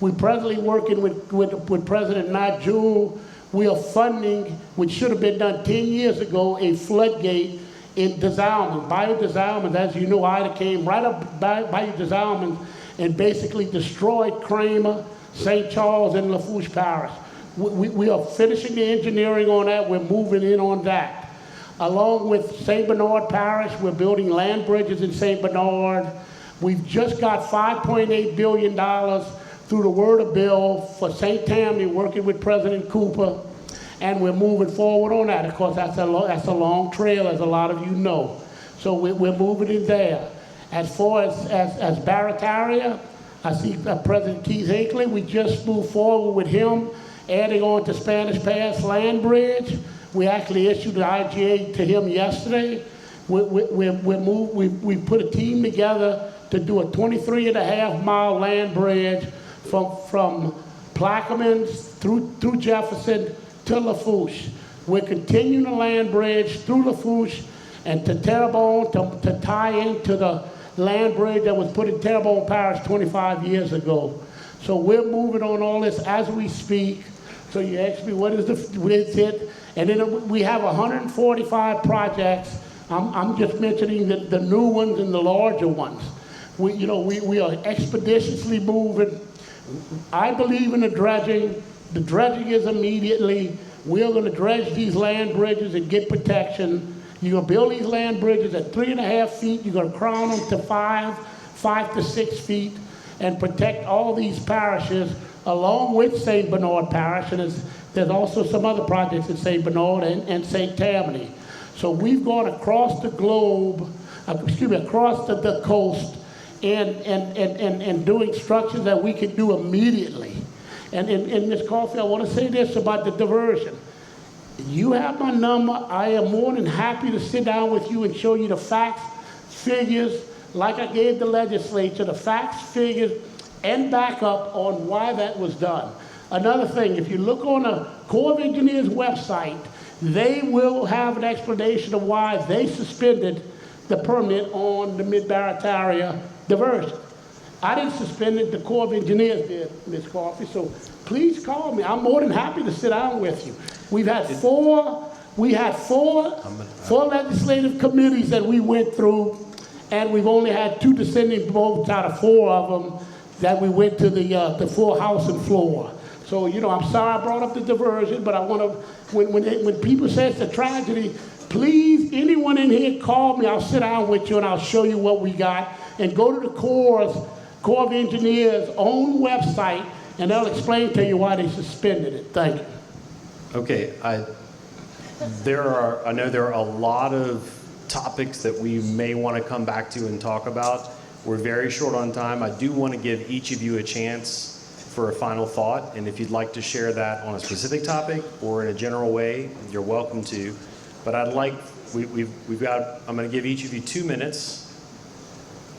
We're presently working with President Najul. We are funding, which should have been done 10 years ago, a floodgate in Desalmens. Bayou Desalmens, as you know, Ida came right up Bayou Desalmens and basically destroyed Kramer, St. Charles, and Lafourche Parish. We are finishing the engineering on that. We're moving in on that. Along with St. Bernard Parish, we're building land bridges in St. Bernard. We've just got $5.8 billion through the Word of Bill for St. Tammany, working with President Cooper, and we're moving forward on that. Of course, that's a long trail, as a lot of you know. So we're moving in there. As far as Barataria, I see President Keith Hinckley. We just moved forward with him, adding on to Spanish Pass Land Bridge. We actually issued the IGA to him yesterday. We put a team together to do a 23.5-mile land bridge from Plaquemines through Jefferson to Lafourche. We're continuing the land bridge through Lafourche and to Terrebonne to tie into the land bridge that was put in Terrebonne Parish 25 years ago. So we're moving on all this as we speak. So you ask me, what is it? And then we have 145 projects. I'm just mentioning the new ones and the larger ones. We are expeditiously moving. I believe in the dredging. The dredging is immediately. We're going to dredge these land bridges and get protection. You're gonna build these land bridges at 3.5 feet. You're gonna crown them to 5 to 6 feet, and protect all these parishes along with St. Bernard Parish. And there's also some other projects in St. Bernard and St. Tammany. So we've gone across the globe, across the coast, and doing structures that we can do immediately. And Ms. Coffey, I want to say this about the diversion. You have my number. I am more than happy to sit down with you and show you the facts, figures, like I gave the legislature, the facts, figures, and backup on why that was done. Another thing, if you look on the Corps of Engineers website, they will have an explanation of why they suspended the permit on the Mid-Barataria diversion. I didn't suspend it, the Corps of Engineers did, Ms. Coffey, so please call me. I'm more than happy to sit down with you. We've had four legislative committees that we went through, and we've only had 2 dissenting votes out of 4 of them that we went to the full House and floor. So, you know, I'm sorry I brought up the diversion, but I want to, when people say it's a tragedy, please, anyone in here, call me. I'll sit down with you and I'll show you what we got. And go to the Corps of Engineers' own website, and they'll explain to you why they suspended it. Thank you. Okay, I know there are a lot of topics that we may want to come back to and talk about. We're very short on time. I do want to give each of you a chance for a final thought, and if you'd like to share that on a specific topic or in a general way, you're welcome to. But I'd like, I'm going to give each of you 2 minutes.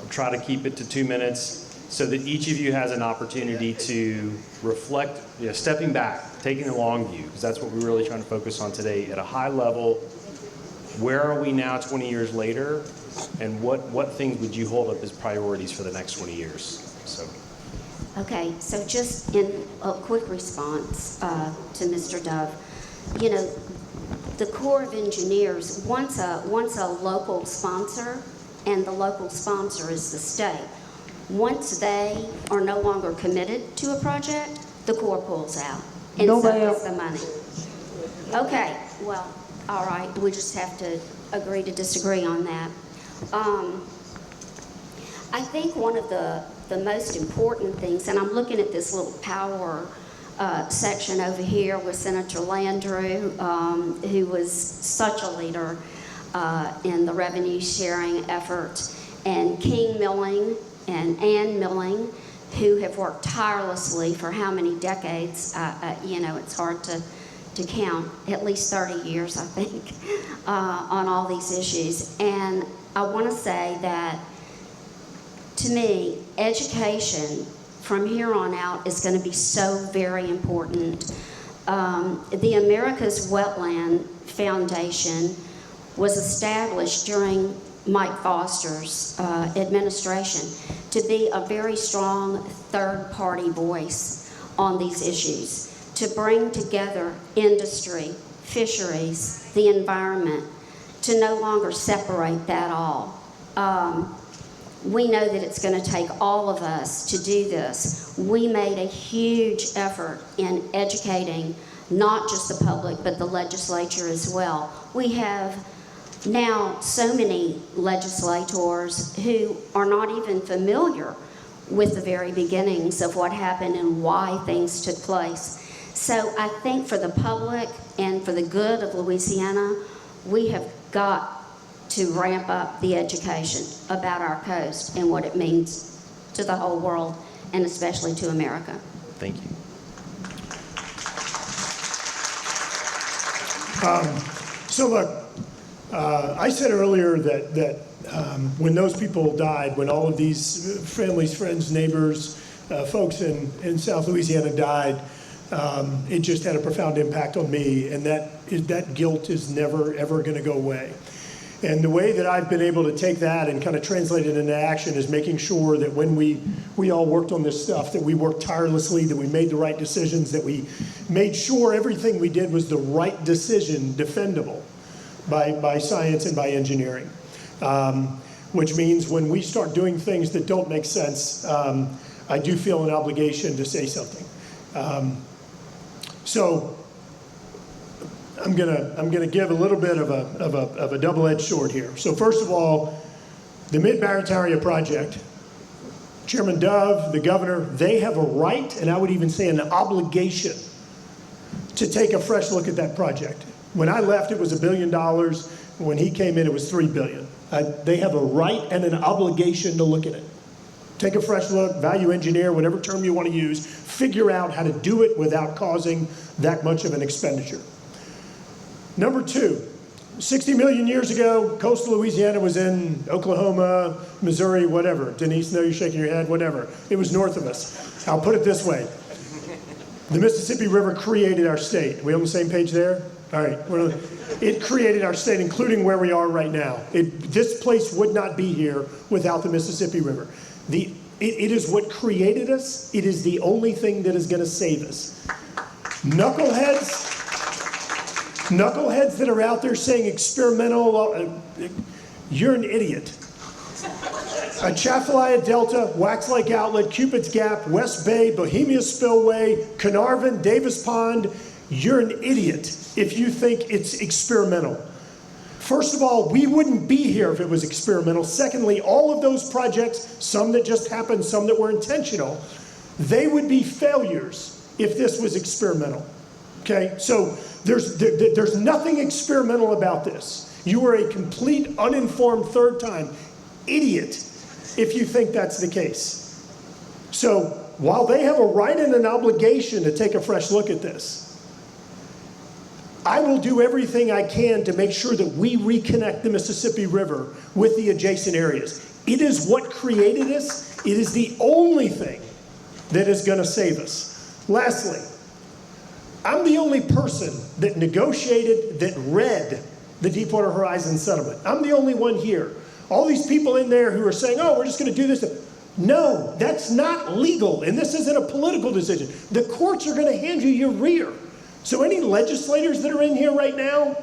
I'll try to keep it to 2 minutes so that each of you has an opportunity to reflect, stepping back, taking a long view, because that's what we're really trying to focus on today at a high level. Where are we now 20 years later, and what things would you hold up as priorities for the next 20 years? Okay, so just in a quick response to Mr. Dove, you know, the Corps of Engineers, once a local sponsor, and the local sponsor is the state, once they are no longer committed to a project, the Corps pulls out, and so does the money. Okay, well, all right, we just have to agree to disagree on that. I think one of the most important things, and I'm looking at this little power section over here with Senator Landrieu, who was such a leader in the revenue sharing effort, and King Milling and Ann Milling, who have worked tirelessly for how many decades, it's hard to count, at least 30 years, I think, on all these issues. And I want to say that, to me, education from here on out is going to be so very important. The America's Wetland Foundation was established during Mike Foster's administration to be a very strong third-party voice on these issues, to bring together industry, fisheries, the environment, to no longer separate that all. We know that it's going to take all of us to do this. We made a huge effort in educating not just the public, but the legislature as well. We have now so many legislators who are not even familiar with the very beginnings of what happened and why things took place. So I think for the public and for the good of Louisiana, we have got to ramp up the education about our coast and what it means to the whole world, and especially to America. Thank you. So look, I said earlier that when those people died, when all of these families, friends, neighbors, folks in South Louisiana died, it just had a profound impact on me, and that guilt is never, ever going to go away. And the way that I've been able to take that and kind of translate it into action is making sure that when we all worked on this stuff, that we worked tirelessly, that we made the right decisions, that we made sure everything we did was the right decision, defendable by science and by engineering. Which means when we start doing things that don't make sense, I do feel an obligation to say something. So I'm gonna give a little bit of a double-edged sword here. So first of all, the Mid-Barataria project, Chairman Dove, the governor, they have a right, and I would even say an obligation, to take a fresh look at that project. When I left, it was $1 billion. When he came in, it was $3 billion. They have a right and an obligation to look at it. Take a fresh look, value engineer, whatever term you want to use, figure out how to do it without causing that much of an expenditure. Number two, 60 million years ago, coastal Louisiana was in Oklahoma, Missouri, whatever. Denise, no, you're shaking your head, whatever. It was north of us. I'll put it this way. The Mississippi River created our state. Are we on the same page there? All right. It created our state, including where we are right now. This place would not be here without the Mississippi River. It is what created us. It is the only thing that is going to save us. Knuckleheads that are out there saying experimental, you're an idiot. Atchafalaya Delta, Wax Lake Outlet, Cupid's Gap, West Bay, Bohemia Spillway, Carnarvon, Davis Pond, you're an idiot if you think it's experimental. First of all, we wouldn't be here if it was experimental. Secondly, all of those projects, some that just happened, some that were intentional, they would be failures if this was experimental. Okay, so there's nothing experimental about this. You are a complete uninformed third time idiot if you think that's the case. So while they have a right and an obligation to take a fresh look at this, I will do everything I can to make sure that we reconnect the Mississippi River with the adjacent areas. It is what created us. It is the only thing that is going to save us. Lastly, I'm the only person that negotiated, that read the Deepwater Horizon settlement. I'm the only one here. All these people in there who are saying, oh, we're just going to do this. No, that's not legal, and this isn't a political decision. The courts are going to hand you your rear. So any legislators that are in here right now,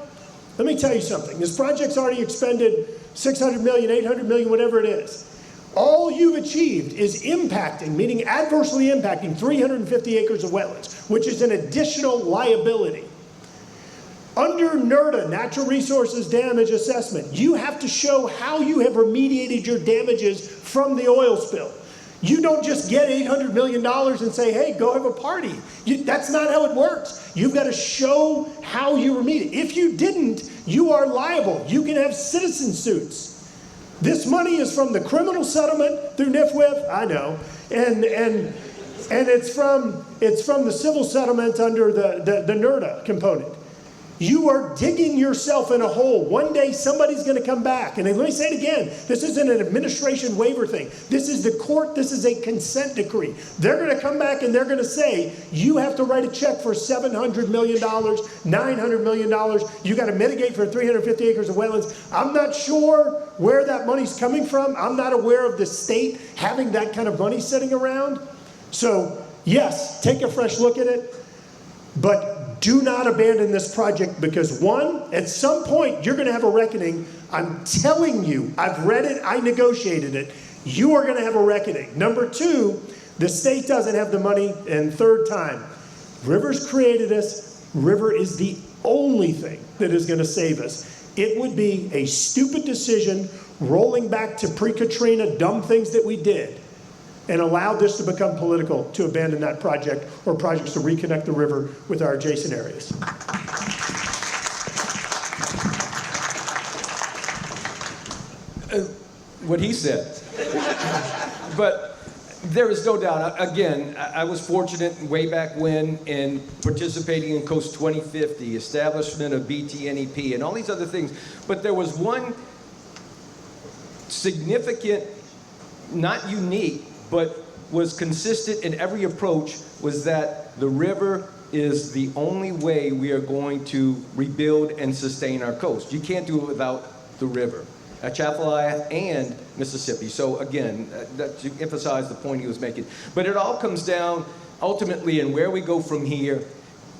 let me tell you something. This project's already expended $600 million, $800 million, whatever it is. All you've achieved is impacting, meaning adversely impacting 350 acres of wetlands, which is an additional liability. Under NRDA, Natural Resources Damage Assessment, you have to show how you have remediated your damages from the oil spill. You don't just get $800 million and say, hey, go have a party. That's not how it works. You've got to show how you remediate. If you didn't, you are liable. You can have citizen suits. This money is from the criminal settlement through NIFWIF, I know, and it's from the civil settlement under the NRDA component. You are digging yourself in a hole. One day somebody's going to come back. And let me say it again. This isn't an administration waiver thing. This is the court. This is a consent decree. They're going to come back and they're going to say, you have to write a check for $700 million, $900 million. You got to mitigate for 350 acres of wetlands. I'm not sure where that money's coming from. I'm not aware of the state having that kind of money sitting around. So yes, take a fresh look at it. But do not abandon this project because, one, at some point you're going to have a reckoning. I'm telling you, I've read it, I negotiated it. You are going to have a reckoning. Number two, the state doesn't have the money. And third time, Rivers created us. River is the only thing that is going to save us. It would be a stupid decision rolling back to pre-Katrina, dumb things that we did, and allowed this to become political to abandon that project or projects to reconnect the river with our adjacent areas. What he said. But there is no doubt, again, I was fortunate way back when in participating in Coast 2050, establishment of BTNEP, and all these other things. But there was one significant, not unique, but was consistent in every approach, was that the river is the only way we are going to rebuild and sustain our coast. You can't do it without the river, Atchafalaya and Mississippi. So again, to emphasize the point he was making. But it all comes down ultimately in where we go from here.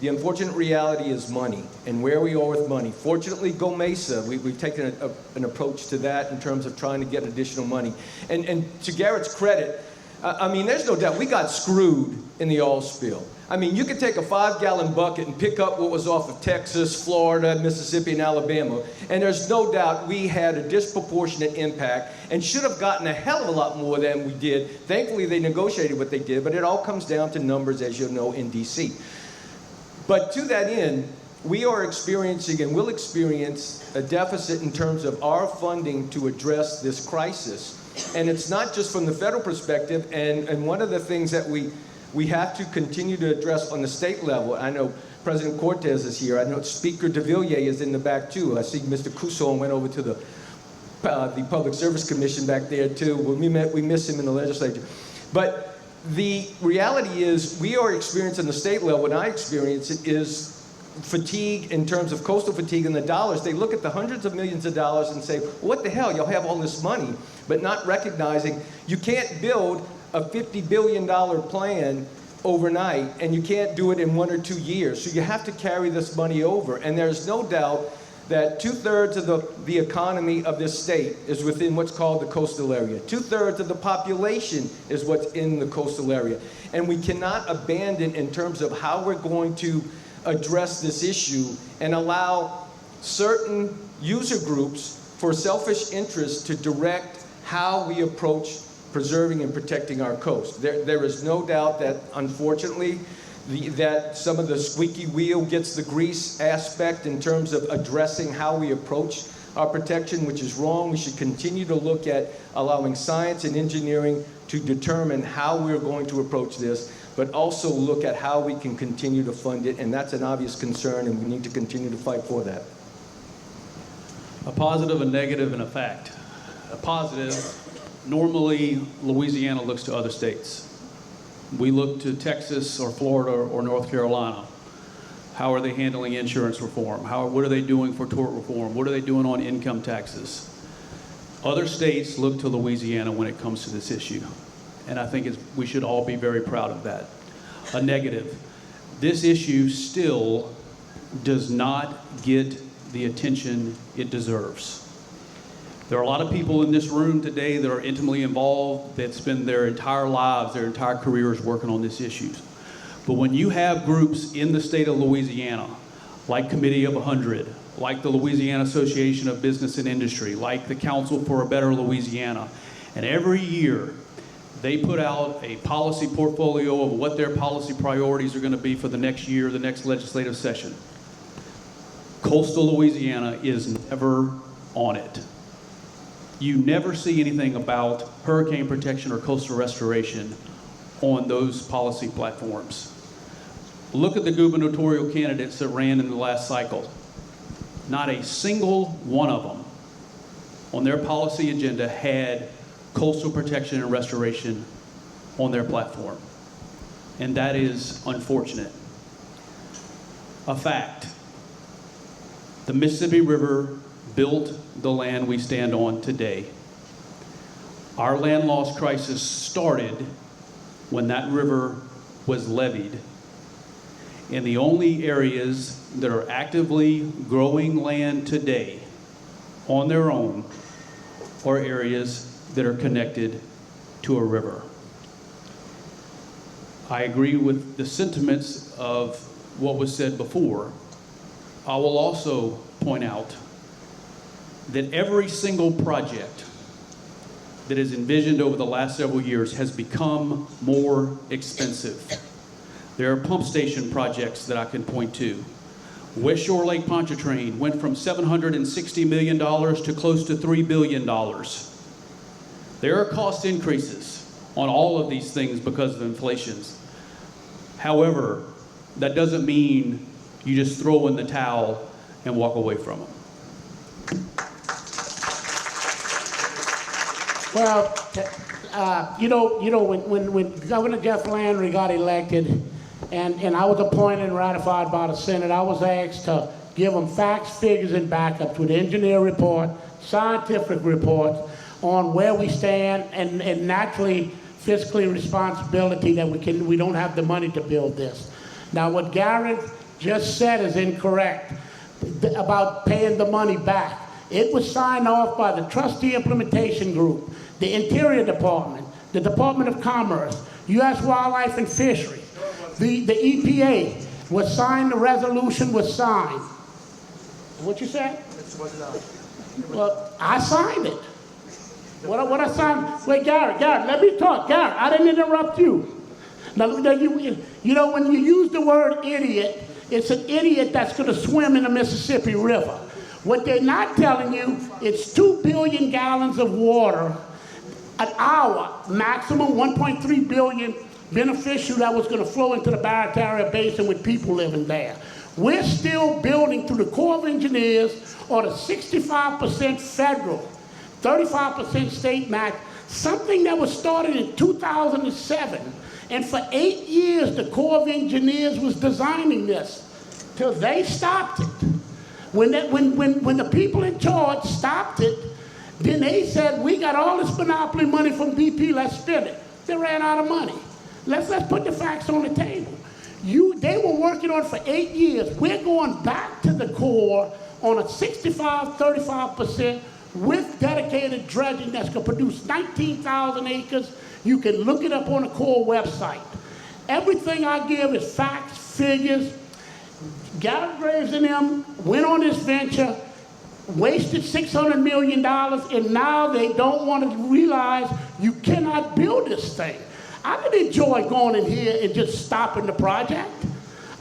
The unfortunate reality is money and where we are with money. Fortunately, Go Mesa, we've taken an approach to that in terms of trying to get additional money. And to Garrett's credit, I mean, there's no doubt we got screwed in the oil spill. I mean, you could take a 5-gallon bucket and pick up what was off of Texas, Florida, Mississippi, and Alabama, and there's no doubt we had a disproportionate impact and should have gotten a hell of a lot more than we did. Thankfully, they negotiated what they did, but it all comes down to numbers, as you know, in D.C. But to that end, we are experiencing and will experience a deficit in terms of our funding to address this crisis. And it's not just from the federal perspective, and one of the things that we have to continue to address on the state level. I know President Cortez is here. I know Speaker de Villiers is in the back too. I see Mr. Couson went over to the Public Service Commission back there too. When we miss him in the legislature. But the reality is we are experiencing the state level, and I experience it, is fatigue in terms of coastal fatigue and the dollars. They look at the hundreds of millions of dollars and say, what the hell, y'all have all this money, but not recognizing you can't build a $50 billion plan overnight, and you can't do it in 1 or 2 years. So you have to carry this money over. And there's no doubt that 2/3 of the economy of this state is within what's called the coastal area. 2/3 of the population is what's in the coastal area. And we cannot abandon in terms of how we're going to address this issue and allow certain user groups for selfish interests to direct how we approach preserving and protecting our coast. There is no doubt that, unfortunately, that some of the squeaky wheel gets the grease aspect in terms of addressing how we approach our protection, which is wrong. We should continue to look at allowing science and engineering to determine how we're going to approach this, but also look at how we can continue to fund it, and that's an obvious concern, and we need to continue to fight for that. A positive, a negative, and a fact. A positive, normally Louisiana looks to other states. We look to Texas or Florida or North Carolina. How are they handling insurance reform? What are they doing for tort reform? What are they doing on income taxes? Other states look to Louisiana when it comes to this issue. And I think we should all be very proud of that. A negative, this issue still does not get the attention it deserves. There are a lot of people in this room today that are intimately involved, that spend their entire lives, their entire careers working on this issue. But when you have groups in the state of Louisiana, like Committee of 100, like the Louisiana Association of Business and Industry, like the Council for a Better Louisiana, and every year they put out a policy portfolio of what their policy priorities are going to be for the next year, the next legislative session. Coastal Louisiana is never on it. You never see anything about hurricane protection or coastal restoration on those policy platforms. Look at the gubernatorial candidates that ran in the last cycle. Not a single one of them on their policy agenda had coastal protection and restoration on their platform. And that is unfortunate. A fact. The Mississippi River built the land we stand on today. Our land loss crisis started when that river was levied. And the only areas that are actively growing land today on their own are areas that are connected to a river. I agree with the sentiments of what was said before. I will also point out that every single project that is envisioned over the last several years has become more expensive. There are pump station projects that I can point to. West Shore Lake Pontchartrain went from $760 million to close to $3 billion. There are cost increases on all of these things because of inflation. However, that doesn't mean you just throw in the towel and walk away from them. Well, when Governor Jeff Landry got elected, and I was appointed and ratified by the Senate, I was asked to give them facts, figures, and backups with engineer report, scientific reports on where we stand, and naturally fiscally responsibility that we don't have the money to build this. Now, what Garret just said is incorrect about paying the money back. It was signed off by the trustee implementation group, the Interior Department, the Department of Commerce, U.S. Wildlife and Fisheries, the EPA was signed, the resolution was signed. What you said? Well, I signed it. What I signed? Wait, Garret, let me talk. Garret, I didn't interrupt you. Now, you know, when you use the word idiot, it's an idiot that's going to swim in the Mississippi River. What they're not telling you, it's 2 billion gallons of water an hour, maximum 1.3 billion beneficial that was going to flow into the Barataria Basin with people living there. We're still building through the Corps of Engineers on a 65% federal, 35% state match, something that was started in 2007. And for 8 years, the Corps of Engineers was designing this till they stopped it. When the people in charge stopped it, then they said, we got all this monopoly money from BP, let's spend it. They ran out of money. Let's put the facts on the table. They were working on it for 8 years. We're going back to the Corps on a 65-35% with dedicated dredging that's going to produce 19,000 acres. You can look it up on the Corps website. Everything I give is facts, figures. Garret Graves and them went on this venture, wasted $600 million, and now they don't want to realize you cannot build this thing. I didn't enjoy going in here and just stopping the project.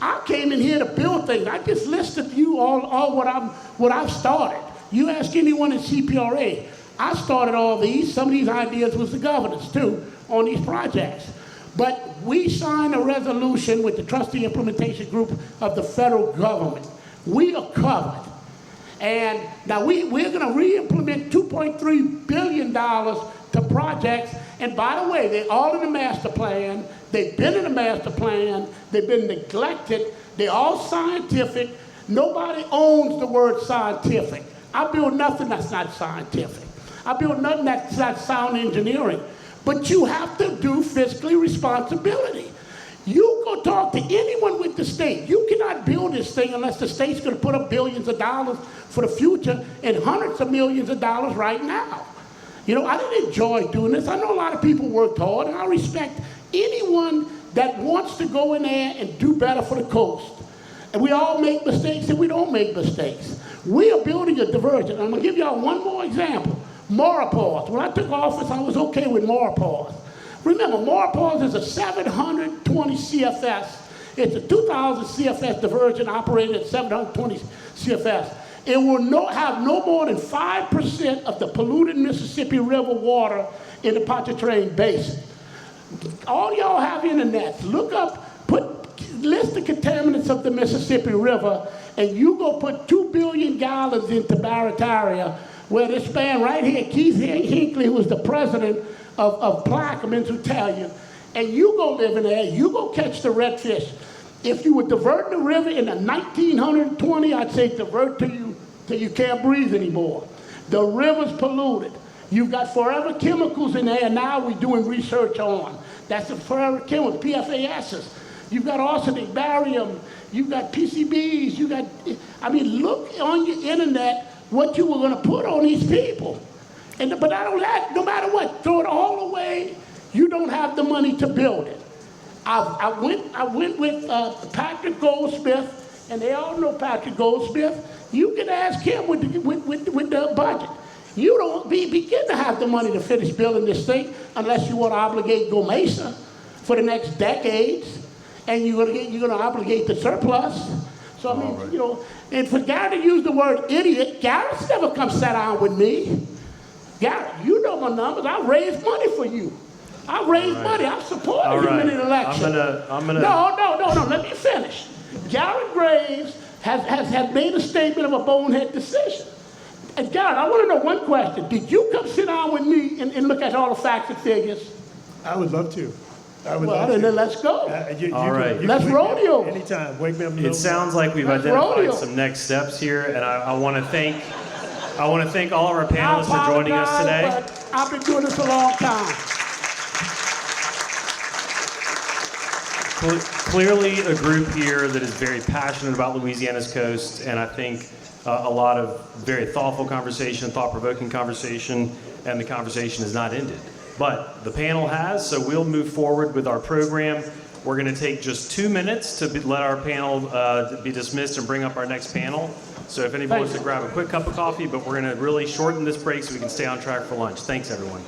I came in here to build things. I just listed you all what I've started. You ask anyone in CPRA, I started all these. Some of these ideas was the governor's too on these projects. But we signed a resolution with the trustee implementation group of the federal government. We are covered. And now we're going to re-implement $2.3 billion to projects. And by the way, they're all in the master plan. They've been in the master plan. They've been neglected. They're all scientific. Nobody owns the word scientific. I build nothing that's not scientific. I build nothing that's not sound engineering. But you have to do fiscally responsibility. You go talk to anyone with the state. You cannot build this thing unless the state's going to put up billions of dollars for the future and hundreds of millions of dollars right now. You know, I didn't enjoy doing this. I know a lot of people worked hard, and I respect anyone that wants to go in there and do better for the coast. And we all make mistakes, and we don't make mistakes. We are building a diversion. I'm going to give y'all one more example. Maurepas. When I took office, I was okay with Maurepas. Remember, Maurepas is a 720 CFS. It's a 2,000 CFS diversion operated at 720 CFS. It will have no more than 5% of the polluted Mississippi River water in the Pontchartrain Basin. All y'all have internets. Look up, list the contaminants of the Mississippi River, and you go put 2 billion gallons into Barataria, where this man right here, Keith Hinckley, who was the president of Plaquemines, will tell you, and you go live in there, you go catch the redfish. If you would divert the river in the 1920, I'd say divert till you can't breathe anymore. The river's polluted. You've got forever chemicals in there, and now we're doing research on. That's the forever chemicals, PFASs. You've got arsenic, barium, you've got PCBs, look on your internet what you were going to put on these people. But no matter what, throw it all away. You don't have the money to build it. I went with Patrick Goldsmith, and they all know Patrick Goldsmith. You can ask him with the budget. You don't begin to have the money to finish building this thing unless you want to obligate Gomesa for the next decades, and you're going to obligate the surplus. So I mean, you know, and for Garret to use the word idiot, Garret's never come sat down with me. Garret, you know my numbers. I raised money for you. I raised money. I've supported him in an election. I'm gonna. No. Let me finish. Garret Graves has made a statement of a bonehead decision. And Garret, I want to know one question. Did you come sit down with me and look at all the facts and figures? I would love to. Well, then let's go. All right. Let's rodeo. Anytime. Wake me up. It sounds like we've identified some next steps here, and I want to thank all of our panelists for joining us today. But I've been doing this a long time. Clearly a group here that is very passionate about Louisiana's coast, and I think a lot of very thoughtful conversation, thought-provoking conversation, and the conversation is not ended. but the panel has, so we'll move forward with our program. We're going to take just 2 minutes to let our panel be dismissed and bring up our next panel. So if anybody wants to grab a quick cup of coffee, but we're going to really shorten this break so we can stay on track for lunch. Thanks, everyone.